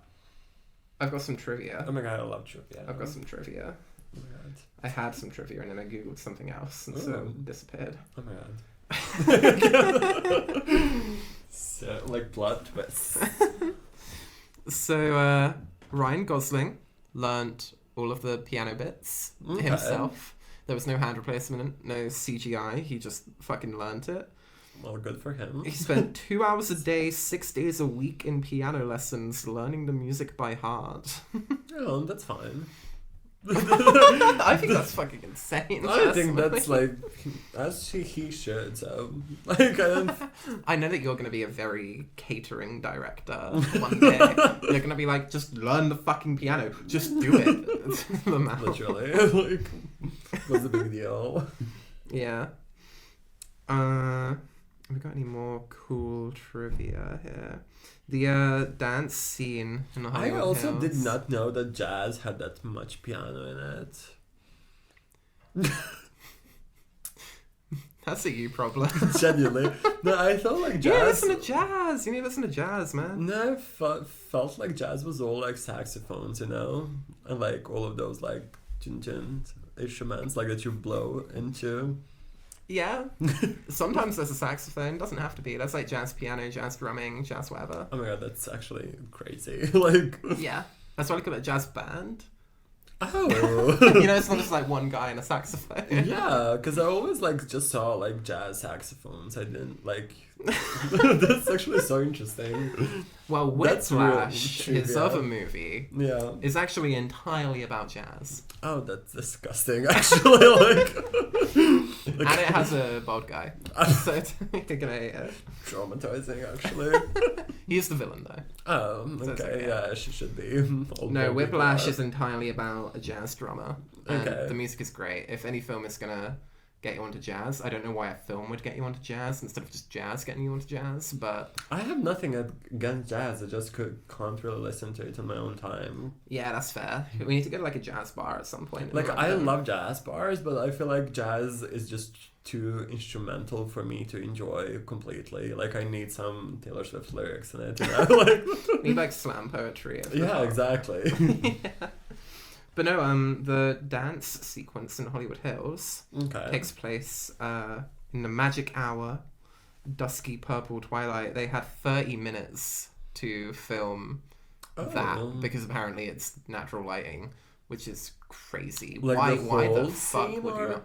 I've got some trivia. Oh my god, I love trivia. I've got some trivia. Oh my god. I had some trivia and then I googled something else and so Ooh. disappeared. Oh my god. So, like plot twist. So Ryan Gosling learnt all of the piano bits Okay. himself. There was no hand replacement, no CGI. He just fucking learnt it. Well, good for him. He spent 2 hours a day, 6 days a week in piano lessons, learning the music by heart. Oh, that's fine. I think that's fucking insane. I think personally. that's like, as he should. So, like, I don't. I know that you're going to be a very catering director one day. You're going to be like, just learn the fucking piano. Just do it. The mouth. Literally, like, what's the big deal? Yeah. Have we got any more cool trivia here? The dance scene in the I Hollywood also Hills. did not know that jazz had that much piano in it. That's a you problem. Genuinely. No, I thought like You need to jazz. listen to jazz. You need to listen to jazz, man. No, I felt like jazz was all like saxophones, you know? And like all of those like chin instruments like that you blow into. Yeah. Sometimes there's a saxophone. Doesn't have to be. That's like jazz piano, jazz drumming, jazz whatever. Oh my god, that's actually crazy. Like, Yeah. That's why they call it a jazz band. oh. You know, it's not just like one guy and a saxophone. Yeah, because I always like just saw like jazz saxophones. I didn't like. That's actually so interesting. Well, That's real Whiplash, his trivia. other movie, Yeah. is actually entirely about jazz. Oh, that's disgusting. Actually, like. And it has a bald guy. So you're gonna hate it. Traumatizing, actually. He's the villain, though. Oh, So it's okay. okay. Yeah, she should be. No, Whiplash is entirely about a jazz drummer. And Okay. the music is great. If any film is gonna get you onto jazz. I don't know why a film would get you onto jazz instead of just jazz getting you onto jazz, but... I have nothing against jazz. I just can't really listen to it on my own time. Yeah, that's fair. We need to go to like a jazz bar at some point. Like, I love jazz bars, but I feel like jazz is just too instrumental for me to enjoy completely. Like, I need some Taylor Swift lyrics in it, you know? Like, need like slam poetry. Yeah, exactly. Yeah. But no, the dance sequence in Hollywood Hills takes place in the magic hour, dusky purple twilight. They had 30 minutes to film that because apparently it's natural lighting, which is crazy. Like why the fuck would you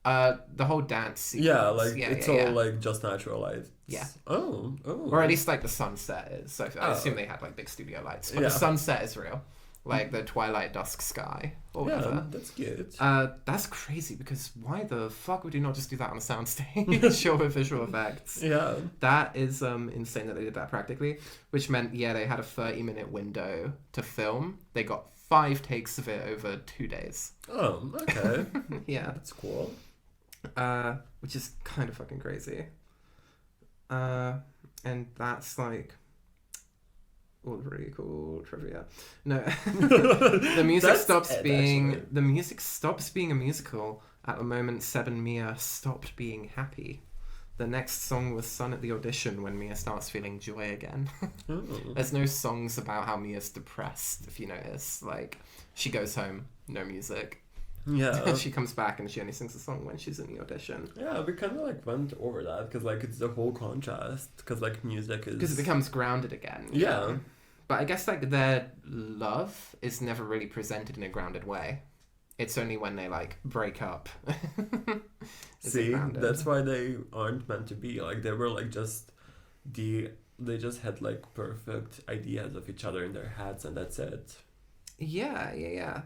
not? The whole dance sequence. Yeah, like it's all like just natural light. Yeah. Oh. Or at least like the sunset is. So I assume they had like big studio lights, but the sunset is real. Like the twilight dusk sky or whatever. Yeah, that's good. That's crazy because why the fuck would you not just do that on a soundstage or with visual effects? Yeah. That is insane that they did that practically, which meant, they had a 30-minute window to film. They got 5 takes of it over 2 days. Oh, okay. Yeah. That's cool. Which is kind of fucking crazy. And that's like... all really cool trivia. No, the music stops being a musical at the moment Seb and Mia stopped being happy. The next song was sung at the audition when Mia starts feeling joy again. There's no songs about how Mia's depressed, if you notice. Like, she goes home, no music. Yeah. And she comes back and she only sings a song when she's in the audition. Yeah, we kind of like went over that because like it's the whole contrast because like music is... Because it becomes grounded again. Yeah. But I guess like their love is never really presented in a grounded way. It's only when they like break up. See, that's why they aren't meant to be. Like they were like they just had like perfect ideas of each other in their heads and that's it. Yeah.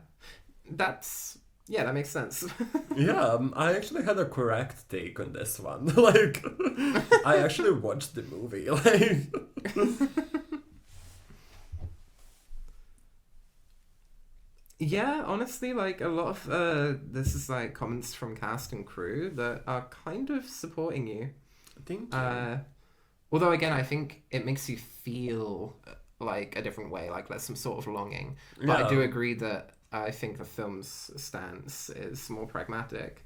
That makes sense. Yeah, I actually had a correct take on this one. Like, I actually watched the movie. Like, yeah, honestly, like a lot of this is like comments from cast and crew that are kind of supporting you. Thank you. Although again, I think it makes you feel like a different way. Like there's some sort of longing. But I do agree that I think the film's stance is more pragmatic.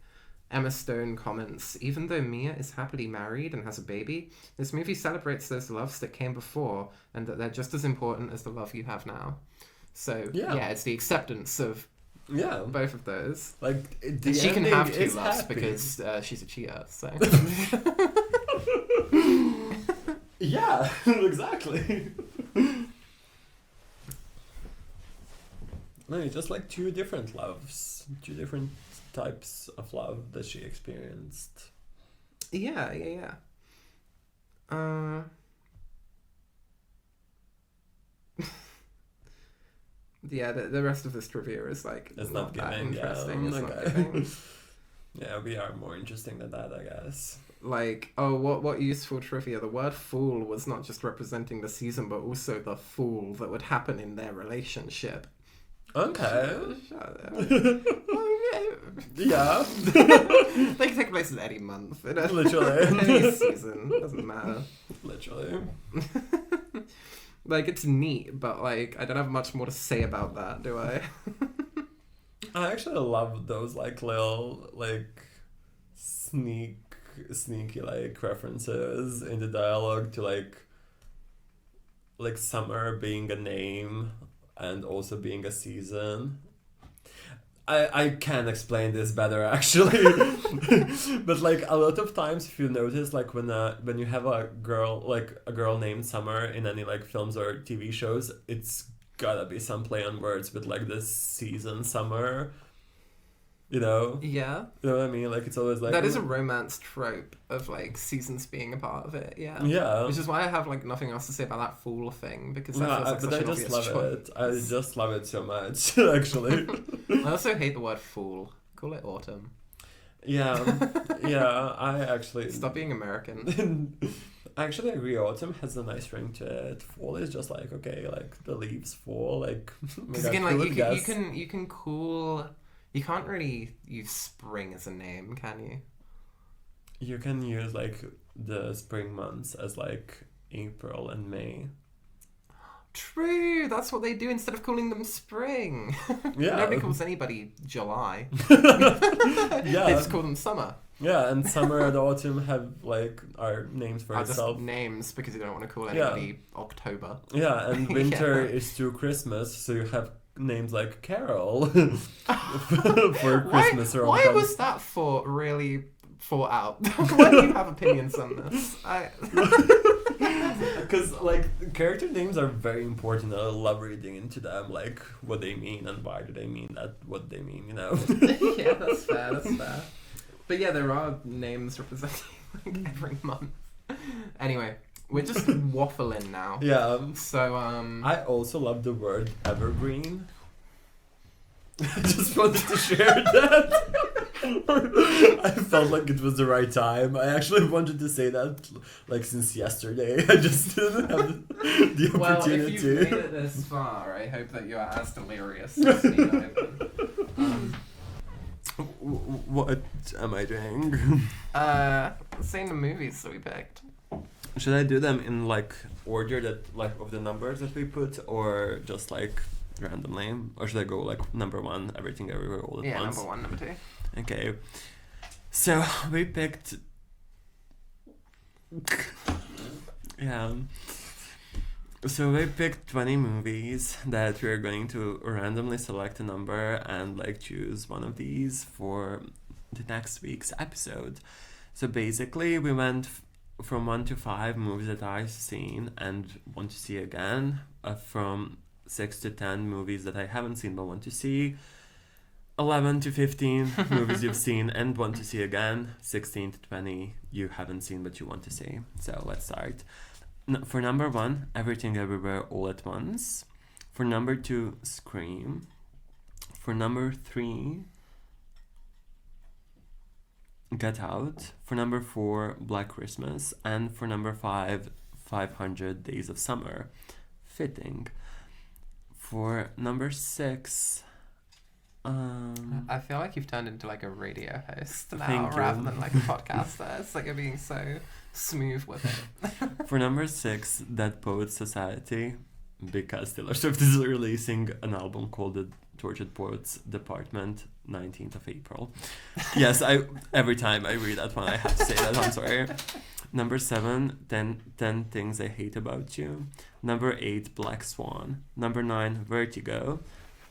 Emma Stone comments, even though Mia is happily married and has a baby, this movie celebrates those loves that came before and that they're just as important as the love you have now. So, it's the acceptance of both of those. Like, she can have 2 loves because she's a cheater, so... Yeah, exactly. No, just like 2 different loves. 2 different types of love that she experienced. Yeah. Yeah, the rest of this trivia is like it's not that giving, interesting. Yeah. It's not giving. Yeah, we are more interesting than that, I guess. Like, what useful trivia. The word fool was not just representing the season, but also the fool that would happen in their relationship. Okay. Yeah. They can take place in any month. Literally. Any season. Doesn't matter. Literally. Like, it's neat, but, like, I don't have much more to say about that, do I? I actually love those, like, little, like, sneaky, like, references in the dialogue to, like summer being a name and also being a season. I can explain this better, actually. But, like, a lot of times, if you notice, like, when you have a girl named Summer in any, like, films or TV shows, it's gotta be some play on words with, like, this season Summer. You know? Yeah. You know what I mean? Like, it's always like... That is a romance trope of, like, seasons being a part of it, yeah. Yeah. Which is why I have, like, nothing else to say about that fool thing, because that feels like such an obvious choice. It. I just love it so much, actually. I also hate the word fool. Call it autumn. Yeah. I actually... Stop being American. I actually agree. Autumn has a nice ring to it. Fall is just like, okay, like, the leaves fall, like... Because again, like, you can call... You can't really use spring as a name, can you? You can use like the spring months as like April and May. True, that's what they do instead of calling them spring. Yeah. Nobody calls anybody July. Yeah. They just call them summer. Yeah, and summer and autumn have like are names for Are itself. just names because you don't want to call anybody October. Yeah, and winter Yeah. is through Christmas, so you have names like Carol for Christmas or Why was that thought really thought out? Why do you have opinions on this? Because like character names are very important. I love reading into them, like what they mean and why do they mean that, what they mean, you know. Yeah, that's fair. That's fair. But yeah, there are names representing like every month. Anyway, we're just waffling now. Yeah. So I also love the word evergreen. I just wanted to share that. I felt like it was the right time. I actually wanted to say that like since yesterday. I just didn't have the well, opportunity. if you've made it this far, I hope that you are as delirious as me. What am I doing? Saying the movies that we picked. Should I do them in like order that like of the numbers that we put, or just like randomly, or should I go like number one, everything everywhere all at Yeah, once? number one, number two. Okay, so we picked. Yeah. So we picked 20 movies that we're going to randomly select a number and like choose one of these for the next week's episode. So basically we went from 1 to 5 movies that I've seen and want to see again, from 6 to 10 movies that I haven't seen but want to see, 11 to 15 movies you've seen and want to see again, 16 to 20 you haven't seen but you want to see. So let's start. For number 1, Everything Everywhere All at Once. For number 2, Scream. For number 3, Get Out. For number 4, Black Christmas. And for number 5, 500 Days of Summer. Fitting. For number 6, I feel like you've turned into like a radio host now Thank you. rather than like a podcaster. It's like you're being so smooth with it. for number 6, Dead Poets Society, because Taylor Swift is releasing an album called The Tortured Poets Department, 19th of April. Yes, every time I read that one, I have to say that. I'm sorry. Number 7, 10 Things I Hate About You. Number 8, Black Swan. Number 9, Vertigo.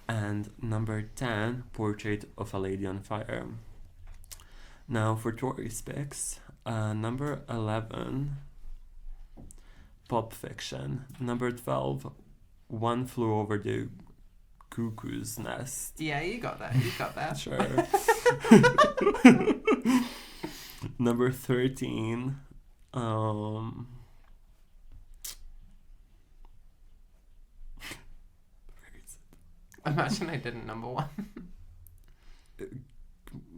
And number 10, Portrait of a Lady on Fire. Now for Tori's picks. Number 11, Pulp Fiction. Number 12, One Flew Over the Cuckoo's Nest. Yeah, you got that. You got that. Sure. Number 13, where is it? Imagine I didn't number 1.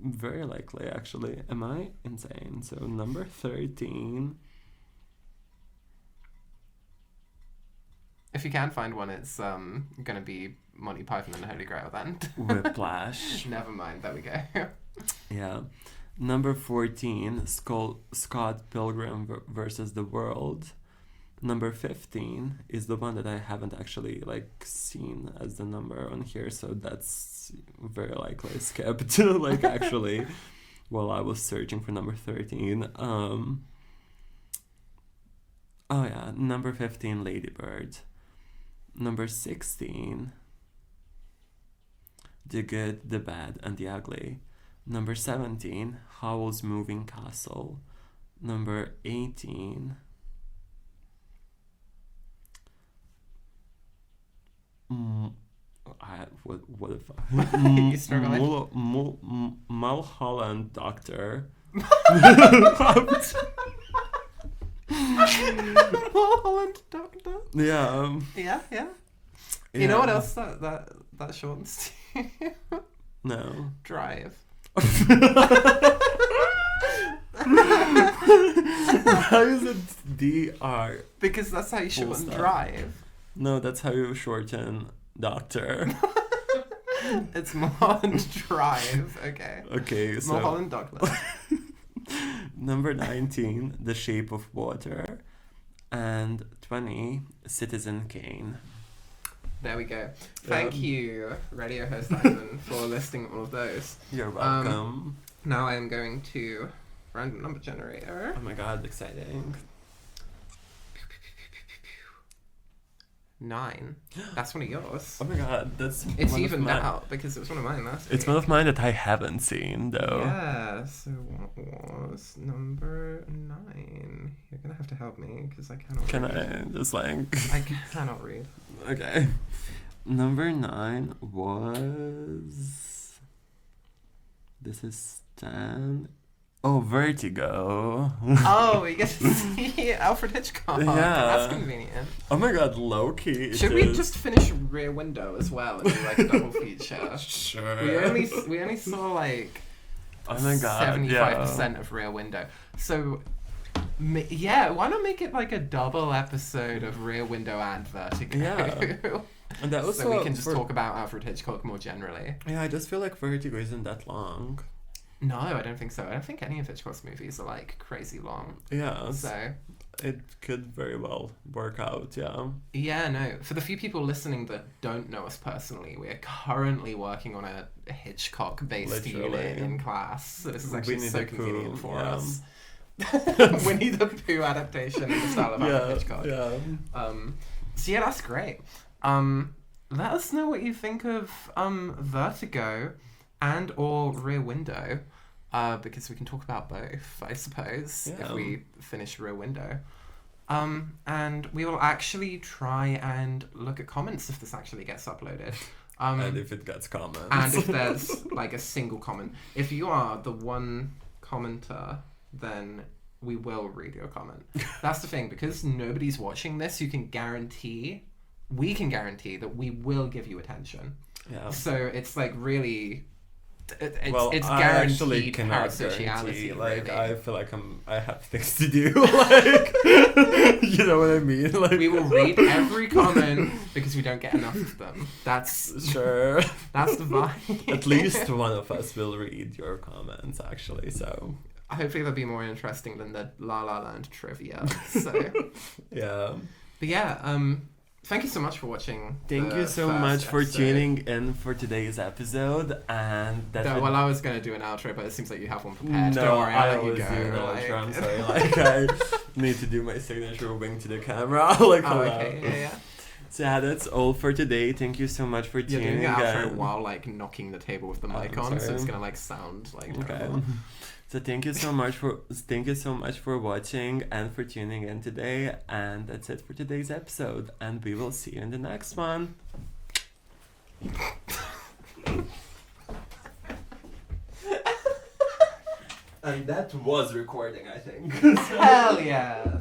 Very likely, actually. Am I insane? So number 13. If you can find one, it's gonna be Monty Python and the Holy Grail then. Whiplash. Never mind. There we go. Yeah. Number 14, Scott Pilgrim versus the World. Number 15 is the one that I haven't actually like seen as the number on here, so that's very likely skipped. Like actually, while I was searching for number 13. Oh yeah, number 15, Lady Bird. Number 16, The Good, the Bad, and the Ugly. Number 17, Howl's Moving Castle. Number 18, what if You struggling? Mulholland Doctor. Mulholland Doctor. Yeah. Yeah. You know what else that shortens to? No. Drive. How is it DR? Because that's how you Full shorten stop. drive. No, that's how you shorten doctor. It's Mulholland Drive. Okay. Okay, so Mulholland Doctor. Number 19, The Shape of Water. And 20, Citizen Kane. There we go. Thank you, radio host Ivan, for listing all of those. You're welcome. Now I am going to random number generator. Oh my god, exciting. 9. That's one of yours. Oh my god, that's It's one of evened mine. out because it was one of mine last It's week. one of mine that I haven't seen, though. Yeah, so what was number 9? You're gonna have to help me because I cannot Can read. I just like... I cannot read. Okay. Number 9 was... This is Stan... Oh, Vertigo. Oh, we get to see Alfred Hitchcock. Yeah. That's convenient. Oh my god, low-key. Should we just finish Rear Window as well and do like a double feature? Sure. We only saw like Oh my god, 75% of Rear Window. So yeah, why not make it like a double episode of Rear Window and Vertigo? Yeah. And that was so we can just talk about Alfred Hitchcock more generally. Yeah, I just feel like Vertigo isn't that long. No, I don't think so. I don't think any of Hitchcock's movies are like crazy long. Yeah. So it could very well work out, yeah. yeah, no. For the few people listening that don't know us personally, we are currently working on a Hitchcock-based Literally. unit in class. So this is actually Winnie so the convenient Pooh, for yeah. us. Winnie the Pooh adaptation in the style of Alfred Hitchcock. Yeah. So yeah, that's great. Let us know what you think of Vertigo and or Rear Window, because we can talk about both, I suppose, if Yeah. we finish Rear Window. And we will actually try and look at comments if this actually gets uploaded. And if it gets comments. And if there's like a single comment. If you are the one commenter, then we will read your comment. That's the thing, because nobody's watching this, we can guarantee that we will give you attention. Yeah. So it's like really, it's I actually guaranteed cannot parasociality. guarantee. Like, really. I feel like I have things to do. Like, you know what I mean? Like, We will read every comment because we don't get enough of them. That's Sure. that's the vibe. At least one of us will read your comments, actually. So Hopefully they'll be more interesting than the La La Land trivia. So, yeah. but yeah, thank you so much for watching. Thank the you so first much for episode. tuning in for today's episode, and that's No, what- well, I was gonna do an outro, but it seems like you have one prepared. No, Don't worry, I I'll let you was go. doing an like- outro. I'm sorry. Like, I need to do my signature wink to the camera. Like, Oh, hello. okay, yeah. So yeah, that's all for today. Thank you so much for You're tuning doing the outro in. while like knocking the table with the Oh, mic I'm on, so sorry. it's gonna like sound like Okay. terrible. So thank you so much for watching and for tuning in today. And that's it for today's episode. And we will see you in the next one. And that was recording, I think. Hell yeah!